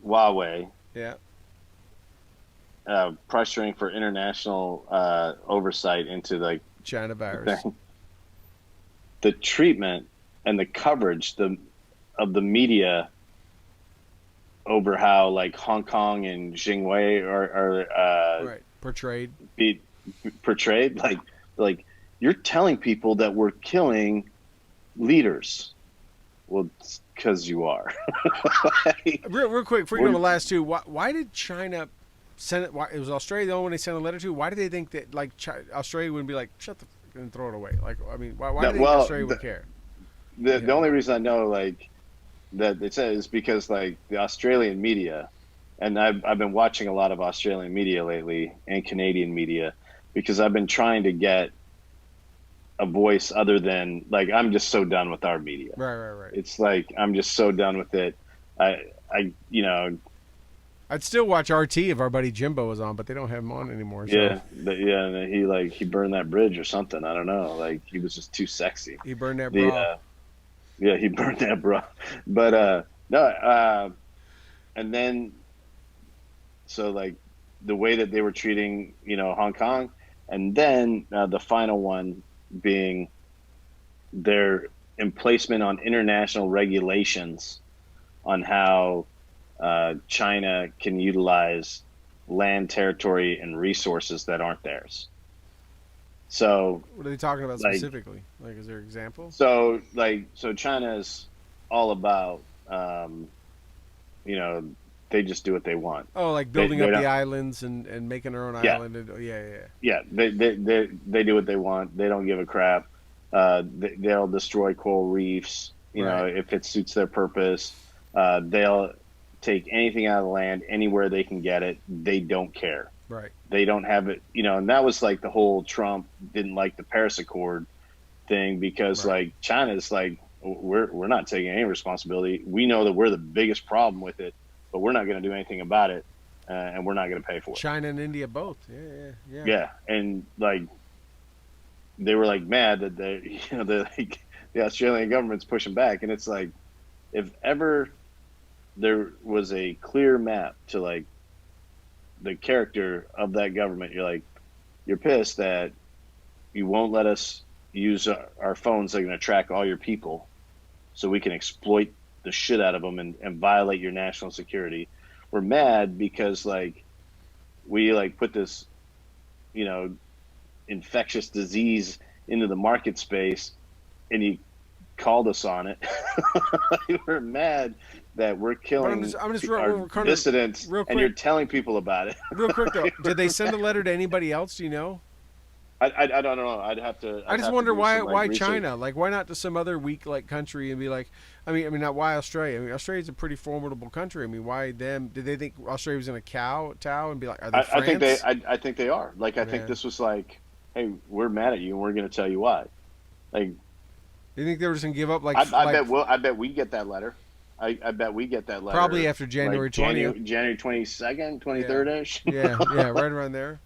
Speaker 2: Huawei.
Speaker 1: Yeah.
Speaker 2: Pressuring for international oversight into like
Speaker 1: China virus.
Speaker 2: The treatment and the coverage of the media over how like Hong Kong and Xinjiang are
Speaker 1: right. Portrayed.
Speaker 2: Portrayed like you're telling people that we're killing leaders. Well, it's because you are.
Speaker 1: real quick, before you go to the last two, why did China send it? Why, it was Australia the only one they sent a letter to? Why did they think that like Australia wouldn't be like shut the fuck and throw it away? Like I mean, why do they think Australia would care?
Speaker 2: The only reason I know like that it says is because like the Australian media, and I've been watching a lot of Australian media lately and Canadian media because I've been trying to get a voice other than like I'm just so done with our media.
Speaker 1: Right.
Speaker 2: It's like I'm just so done with it.
Speaker 1: I'd still watch RT if our buddy Jimbo was on, but they don't have him on anymore. So.
Speaker 2: Yeah, and he burned that bridge or something. I don't know. Like he was just too sexy.
Speaker 1: He burned that bra.
Speaker 2: Yeah, he burned that bra. But no, and then so like the way that they were treating Hong Kong, and then the final one being their emplacement on international regulations on how China can utilize land, territory, and resources that aren't theirs. So
Speaker 1: what are they talking about specifically? Like, is there examples?
Speaker 2: So China's all about, they just do what they want.
Speaker 1: Oh, like building up the islands and making their own island. And,
Speaker 2: Yeah, they do what they want. They don't give a crap. They'll destroy coral reefs, know, if it suits their purpose. They'll take anything out of the land anywhere they can get it. They don't care.
Speaker 1: Right.
Speaker 2: They don't have it, and that was like the whole Trump didn't like the Paris Accord thing because like China's like we're not taking any responsibility. We know that we're the biggest problem with it, but we're not going to do anything about it, and we're not going to pay for it.
Speaker 1: China and India both. Yeah.
Speaker 2: Yeah, and like they were like mad that the Australian government's pushing back, and it's like if ever there was a clear map to like the character of that government, you're pissed that you won't let us use our phones that are going to track all your people so we can exploit the shit out of them and violate your national security. We're mad because like we like put this, infectious disease into the market space and you called us on it. We're mad that we're killing our dissidents and you're telling people about it.
Speaker 1: Real quick though, did they send a letter to anybody else? Do you know?
Speaker 2: I don't know. I'd have to.
Speaker 1: I just wonder why China? Like, why not to some other weak like country and be like, I mean, not why Australia? I mean, Australia's a pretty formidable country. I mean, why them? Did they think Australia was going to tow and be like, are they France?
Speaker 2: I think they are. Like, I think this was like, hey, we're mad at you and we're going to tell you why. Like,
Speaker 1: you think they were just going to give up? Like,
Speaker 2: I bet we get that letter. I bet we get that letter.
Speaker 1: Probably after January 20th.
Speaker 2: January 22nd, 23rd-ish.
Speaker 1: Yeah, right around there.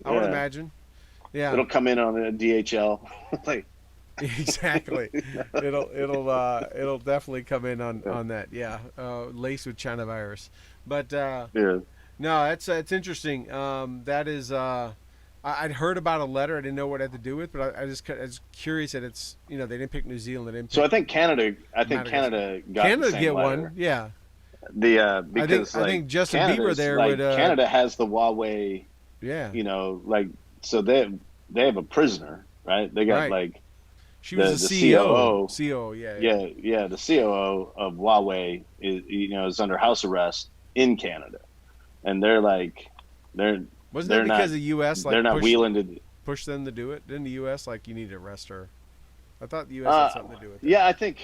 Speaker 1: I would imagine. Yeah.
Speaker 2: It'll come in on a DHL. Like,
Speaker 1: Exactly. It'll definitely come in on that. Yeah. Laced with China virus. But
Speaker 2: yeah.
Speaker 1: no, that's it's interesting. That is I'd heard about a letter. I didn't know what it had to do with, but I was curious that it's they didn't pick New Zealand. They didn't
Speaker 2: So
Speaker 1: pick
Speaker 2: I think
Speaker 1: Madagascar.
Speaker 2: Canada got the
Speaker 1: Canada
Speaker 2: same
Speaker 1: get one.
Speaker 2: letter.
Speaker 1: Yeah.
Speaker 2: Because
Speaker 1: I
Speaker 2: like
Speaker 1: think Justin Bieber there would.
Speaker 2: Canada has the Huawei,
Speaker 1: Yeah.
Speaker 2: like, so they have a prisoner, right? They got
Speaker 1: Right.
Speaker 2: like
Speaker 1: She was the
Speaker 2: the
Speaker 1: CEO.
Speaker 2: COO.
Speaker 1: CEO. Yeah. Yeah.
Speaker 2: Yeah, the COO of Huawei is under house arrest in Canada, and they're
Speaker 1: Wasn't that
Speaker 2: they're not
Speaker 1: because the U.S.
Speaker 2: they're
Speaker 1: like
Speaker 2: not wheeling to.
Speaker 1: pushed them to do it? Didn't the U.S. like you need to arrest her? I thought the U.S. had something to do with that.
Speaker 2: Yeah, I think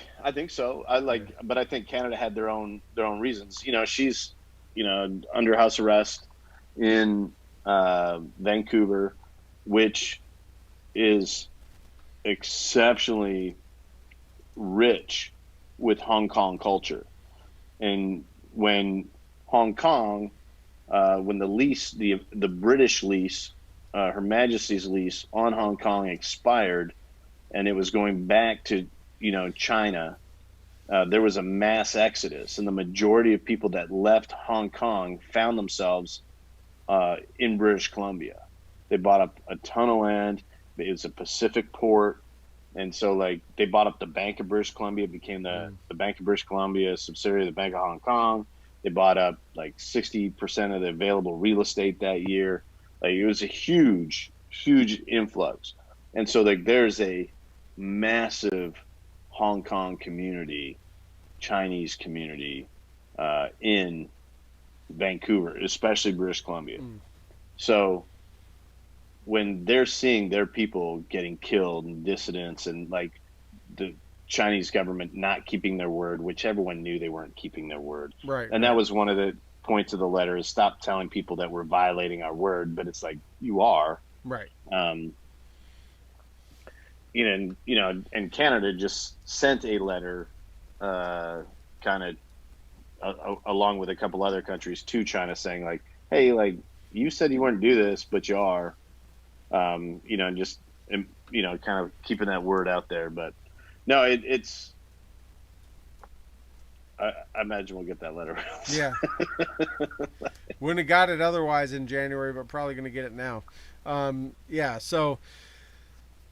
Speaker 2: so.
Speaker 1: Yeah.
Speaker 2: But I think Canada had their own reasons. She's under house arrest in Vancouver, which is exceptionally rich with Hong Kong culture. And when Hong Kong, when the British lease, Her Majesty's lease on Hong Kong expired, and it was going back to China, there was a mass exodus, and the majority of people that left Hong Kong found themselves in British Columbia. They bought up a ton of land. It was a Pacific port, and so like they bought up the Bank of British Columbia, became the Bank of British Columbia, subsidiary of the Bank of Hong Kong. They bought up like 60% of the available real estate that year. Like it was a huge, huge influx, and so like there's a massive Hong Kong community, Chinese community in Vancouver, especially British Columbia.
Speaker 1: Mm.
Speaker 2: So when they're seeing their people getting killed and dissidents and like the Chinese government not keeping their word, which everyone knew they weren't keeping their word.
Speaker 1: Right.
Speaker 2: And
Speaker 1: right.
Speaker 2: that was one of the points of the letter is stop telling people that we're violating our word, but it's like you are.
Speaker 1: Right.
Speaker 2: And Canada just sent a letter, kind of along with a couple other countries to China saying like, hey, like you said you wouldn't do this, but you are, and just, kind of keeping that word out there. But no, it's, I imagine we'll get that letter.
Speaker 1: Yeah. Wouldn't have got it otherwise in January, but probably going to get it now. Yeah. So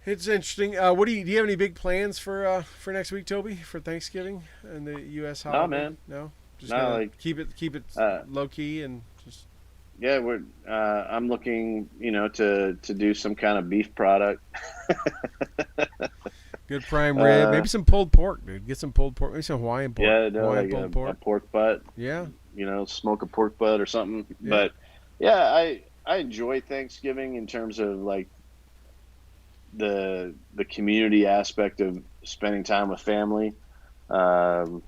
Speaker 1: it's interesting. Do you have any big plans for next week, Toby, for Thanksgiving and the U.S. holiday?
Speaker 2: No, man.
Speaker 1: No. Just
Speaker 2: No,
Speaker 1: gonna
Speaker 2: like,
Speaker 1: keep it low key and just.
Speaker 2: Yeah, I'm looking, to do some kind of beef product.
Speaker 1: Good prime rib, maybe some pulled pork, dude. Get some pulled pork, maybe some Hawaiian pork.
Speaker 2: Yeah, no,
Speaker 1: Hawaiian
Speaker 2: like
Speaker 1: pulled pork.
Speaker 2: a pork butt.
Speaker 1: Yeah.
Speaker 2: Smoke a pork butt or something.
Speaker 1: Yeah.
Speaker 2: But yeah, I enjoy Thanksgiving in terms of like the community aspect of spending time with family. But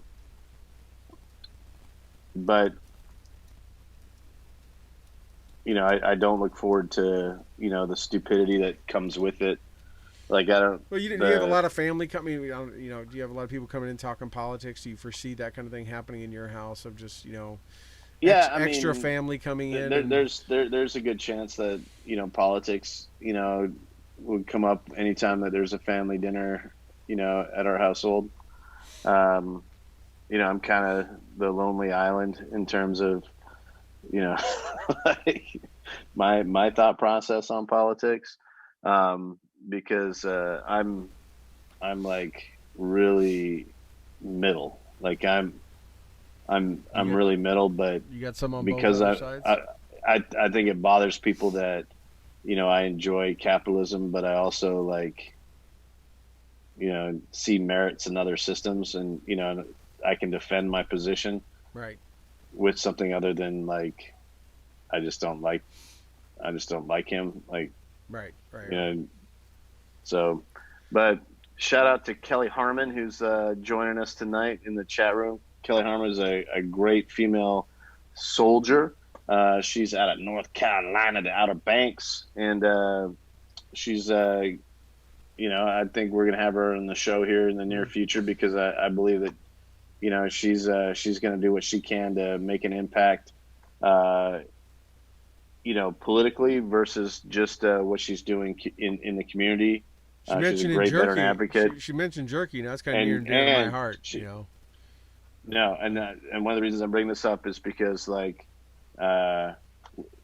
Speaker 2: I don't look forward to the stupidity that comes with it. Like I don't.
Speaker 1: Well, you have a lot of family coming. Do you have a lot of people coming in talking politics? Do you foresee that kind of thing happening in your house? Of just extra family coming in.
Speaker 2: There's a good chance that politics would come up anytime that there's a family dinner at our household. I'm kind of the lonely island in terms of like my thought process on politics, because I'm like really middle. Like I'm really middle, but
Speaker 1: you got some on
Speaker 2: because
Speaker 1: both sides.
Speaker 2: I think it bothers people that I enjoy capitalism, but I also like see merits in other systems, and I can defend my position
Speaker 1: right
Speaker 2: with something other than like I just don't like him, like
Speaker 1: right.
Speaker 2: So, but shout out to Kelly Harmon, who's joining us tonight in the chat room. Kelly Harmon is a great female soldier. She's out of North Carolina, the Outer Banks, and she's I think we're gonna have her on the show here in the near future because I believe that she's going to do what she can to make an impact politically versus just what she's doing in the community.
Speaker 1: She
Speaker 2: She's a
Speaker 1: mentioned in
Speaker 2: great veteran
Speaker 1: jerky.
Speaker 2: advocate,
Speaker 1: She mentioned jerky. Now it's kind of near
Speaker 2: and
Speaker 1: and dear to my
Speaker 2: and
Speaker 1: heart.
Speaker 2: she no, and one of the reasons I'm bringing this up is because like uh,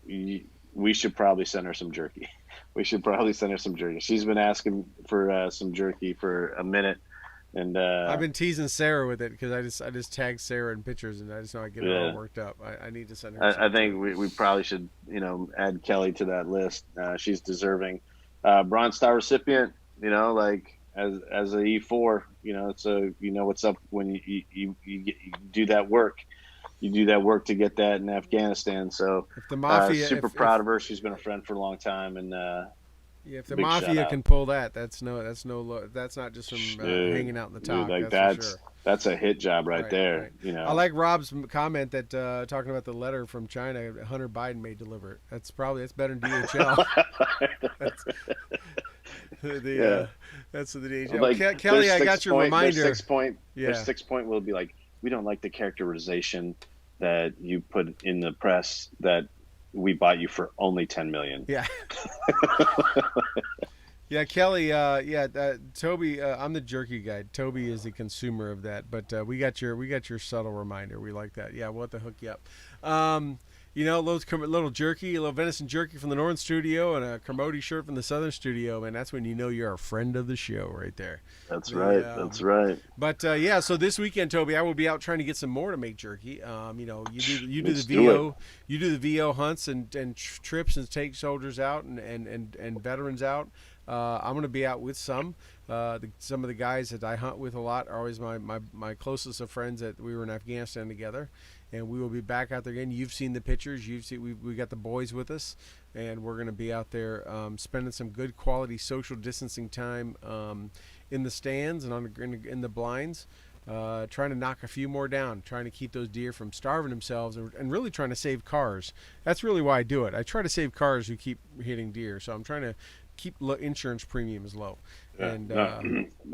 Speaker 2: we should probably send her some jerky. We should probably send her some jerky. She's been asking for some jerky for a minute, and
Speaker 1: I've been teasing Sarah with it because I just tagged Sarah in pictures and I just know I get her all
Speaker 2: yeah,
Speaker 1: worked up. I need to send her
Speaker 2: I
Speaker 1: some
Speaker 2: think
Speaker 1: too.
Speaker 2: we probably should add Kelly to that list. She's deserving. Bronze Star recipient. Like as a E4, it's a what's up when you do that work. You do that work to get that in Afghanistan. So
Speaker 1: If the mafia,
Speaker 2: super proud of her. She's been a friend for a long time, and
Speaker 1: yeah, if the
Speaker 2: big shout
Speaker 1: mafia
Speaker 2: out.
Speaker 1: can pull that, that's not just from
Speaker 2: Dude,
Speaker 1: hanging out in the
Speaker 2: dude,
Speaker 1: talk.
Speaker 2: like
Speaker 1: That's for sure.
Speaker 2: that's a hit job right
Speaker 1: Right, right.
Speaker 2: there.
Speaker 1: I like Rob's comment that talking about the letter from China, Hunter Biden may deliver it. That's better than DHL. that's the
Speaker 2: Yeah.
Speaker 1: that's the DHL.
Speaker 2: Like
Speaker 1: Kelly, I got your
Speaker 2: six
Speaker 1: reminder.
Speaker 2: point their
Speaker 1: Yeah,
Speaker 2: 6 point will be like, we don't like the characterization that you put in the press that we bought you for only 10 million.
Speaker 1: yeah. Yeah, Kelly. Yeah, Toby. I'm the jerky guy. Toby is the consumer of that. But we got your subtle reminder. We like that. Yeah, we'll have to hook you up. Little jerky, a little venison jerky from the northern studio, and a Kermode shirt from the southern studio. Man, that's when you know you're a friend of the show, right there.
Speaker 2: That's right.
Speaker 1: The
Speaker 2: That's right.
Speaker 1: But yeah, so this weekend, Toby, I will be out trying to get some more to make jerky. You do the
Speaker 2: Let's do it.
Speaker 1: VO, you do the VO hunts and trips and take soldiers out and veterans out. I'm going to be out with some. Some of the guys that I hunt with a lot are always my closest of friends that we were in Afghanistan together, and we will be back out there again. You've seen the pictures. We got the boys with us, and we're going to be out there spending some good quality social distancing time in the stands and in the blinds. Trying to knock a few more down, trying to keep those deer from starving themselves, and really trying to save cars. That's really why I do it. I try to save cars who keep hitting deer, so I'm trying to keep insurance premiums low.
Speaker 2: Yeah.
Speaker 1: And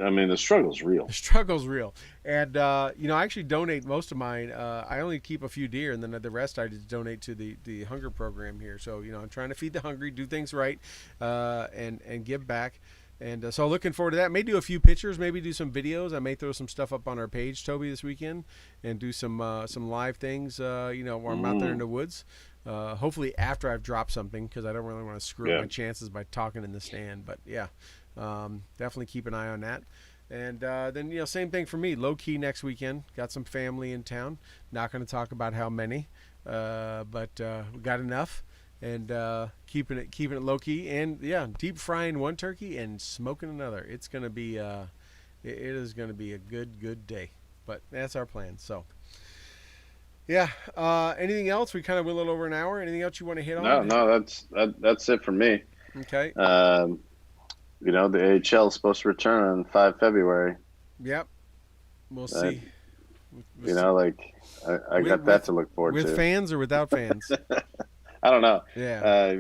Speaker 2: I mean, the struggle's real.
Speaker 1: the struggle's real. And I actually donate most of mine. I only keep a few deer, and then the rest I just donate to the hunger program here. So I'm trying to feed the hungry, do things right, and give back. And so looking forward to that. May do a few pictures, maybe do some videos. I may throw some stuff up on our page, Toby, this weekend, and do some live things. Where I'm out there in the woods. Hopefully after I've dropped something, because I don't really want to screw up my chances by talking in the stand. But yeah, definitely keep an eye on that. And then same thing for me. Low key next weekend. Got some family in town. Not going to talk about how many, but we got enough. And keeping it low key, and yeah, deep frying one turkey and smoking another. It's gonna be it is gonna be a good day. But that's our plan. So yeah. Anything else? We kind of went a little over an hour. Anything else you want to hit
Speaker 2: No,
Speaker 1: on?
Speaker 2: no, that's it for me.
Speaker 1: Okay.
Speaker 2: The AHL is supposed to return on 5 February.
Speaker 1: Yep. We'll
Speaker 2: Uh,
Speaker 1: see.
Speaker 2: like I got that to look forward
Speaker 1: with
Speaker 2: to.
Speaker 1: fans or without fans.
Speaker 2: I don't know.
Speaker 1: Yeah.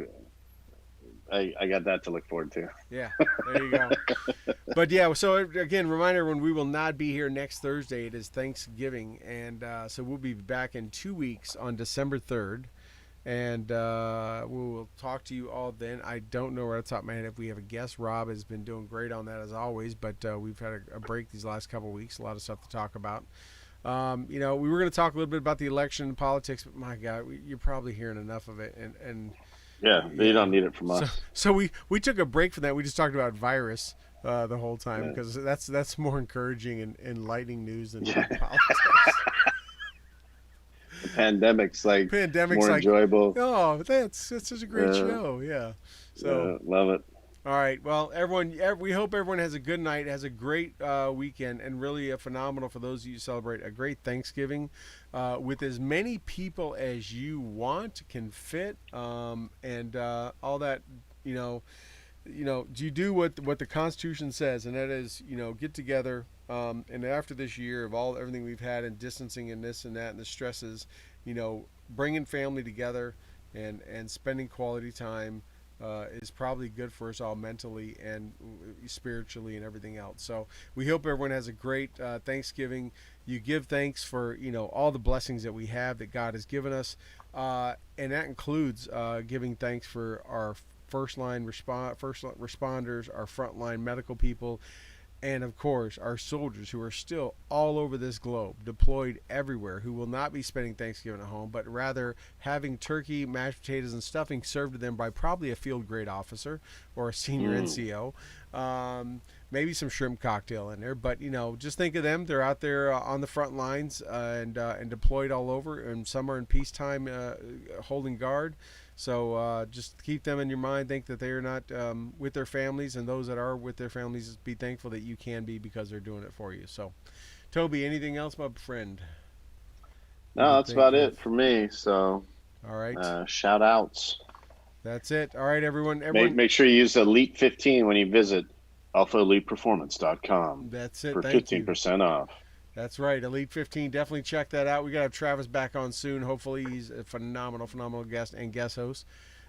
Speaker 2: I got that to look forward to.
Speaker 1: Yeah, there you go. But yeah, so again, reminder: when we will not be here next Thursday, it is Thanksgiving, and so we'll be back in 2 weeks on December 3rd, and we will talk to you all then. I don't know right off the top of my head if we have a guest. Rob has been doing great on that as always, but we've had a break these last couple of weeks. A lot of stuff to talk about. We were going to talk a little bit about the election and politics, but my God, you're probably hearing enough of it, and
Speaker 2: Yeah, you don't need it from us.
Speaker 1: So we took a break from that. We just talked about virus the whole time because that's more encouraging and enlightening news than politics.
Speaker 2: The pandemic's like more
Speaker 1: like,
Speaker 2: enjoyable.
Speaker 1: Oh, that's such a great show. Yeah. So
Speaker 2: love it.
Speaker 1: all right. Well, everyone, we hope everyone has a good night, has a great weekend, and really a phenomenal, for those of you who celebrate, a great Thanksgiving with as many people as you want, can fit, and all that. You do what the Constitution says, and that is, get together. And after this year of everything we've had and distancing and this and that and the stresses, bringing family together and spending quality time is probably good for us all mentally and spiritually and everything else. So we hope everyone has a great Thanksgiving. You give thanks for all the blessings that we have, that God has given us. And that includes giving thanks for our first responders, our frontline medical people, and of course our soldiers who are still all over this globe, deployed everywhere, who will not be spending Thanksgiving at home, but rather having turkey, mashed potatoes, and stuffing served to them by probably a field grade officer or a senior NCO. Maybe some shrimp cocktail in there, but just think of them. They're out there on the front lines and deployed all over, and some are in peacetime holding guard. So just keep them in your mind. Think that they are not with their families, and those that are with their families, be thankful that you can be, because they're doing it for you. So, Toby, anything else, my friend?
Speaker 2: No, that's about it for me. So,
Speaker 1: all right,
Speaker 2: shout outs.
Speaker 1: That's it. All right, everyone.
Speaker 2: Make sure you use Elite 15 when you visit alphaeliteperformance.com.
Speaker 1: That's it.
Speaker 2: For 15% off.
Speaker 1: That's right. Elite 15. Definitely check that out. We got to have Travis back on soon. Hopefully he's a phenomenal guest and guest host.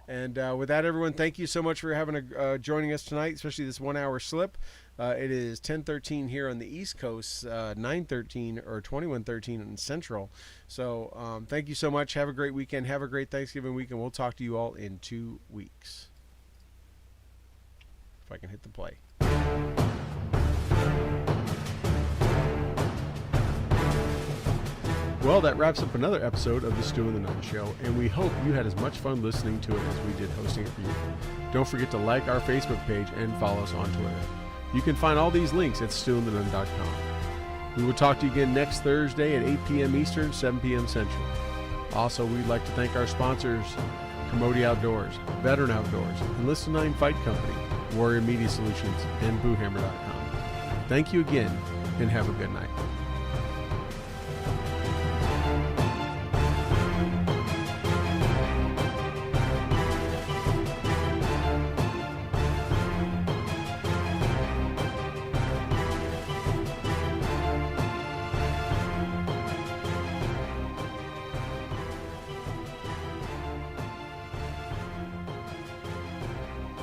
Speaker 1: And with that, everyone, thank you so much for joining us tonight, especially this 1 hour slip. It is 10:13 here on the East Coast, 9:13 or 21:13 in Central. So thank you so much. Have a great weekend. Have a great Thanksgiving week, and we'll talk to you all in 2 weeks. If I can hit the play. Well, that wraps up another episode of the Stu and the Nunn Show, and we hope you had as much fun listening to it as we did hosting it for you. Don't forget to like our Facebook page and follow us on Twitter. You can find all these links at stewandthenunn.com. We will talk to you again next Thursday at 8 p.m. Eastern, 7 p.m. Central. Also, we'd like to thank our sponsors, Commodity Outdoors, Veteran Outdoors, Enlisted 9 Fight Company, Warrior Media Solutions, and BooHammer.com. Thank you again, and have a good night.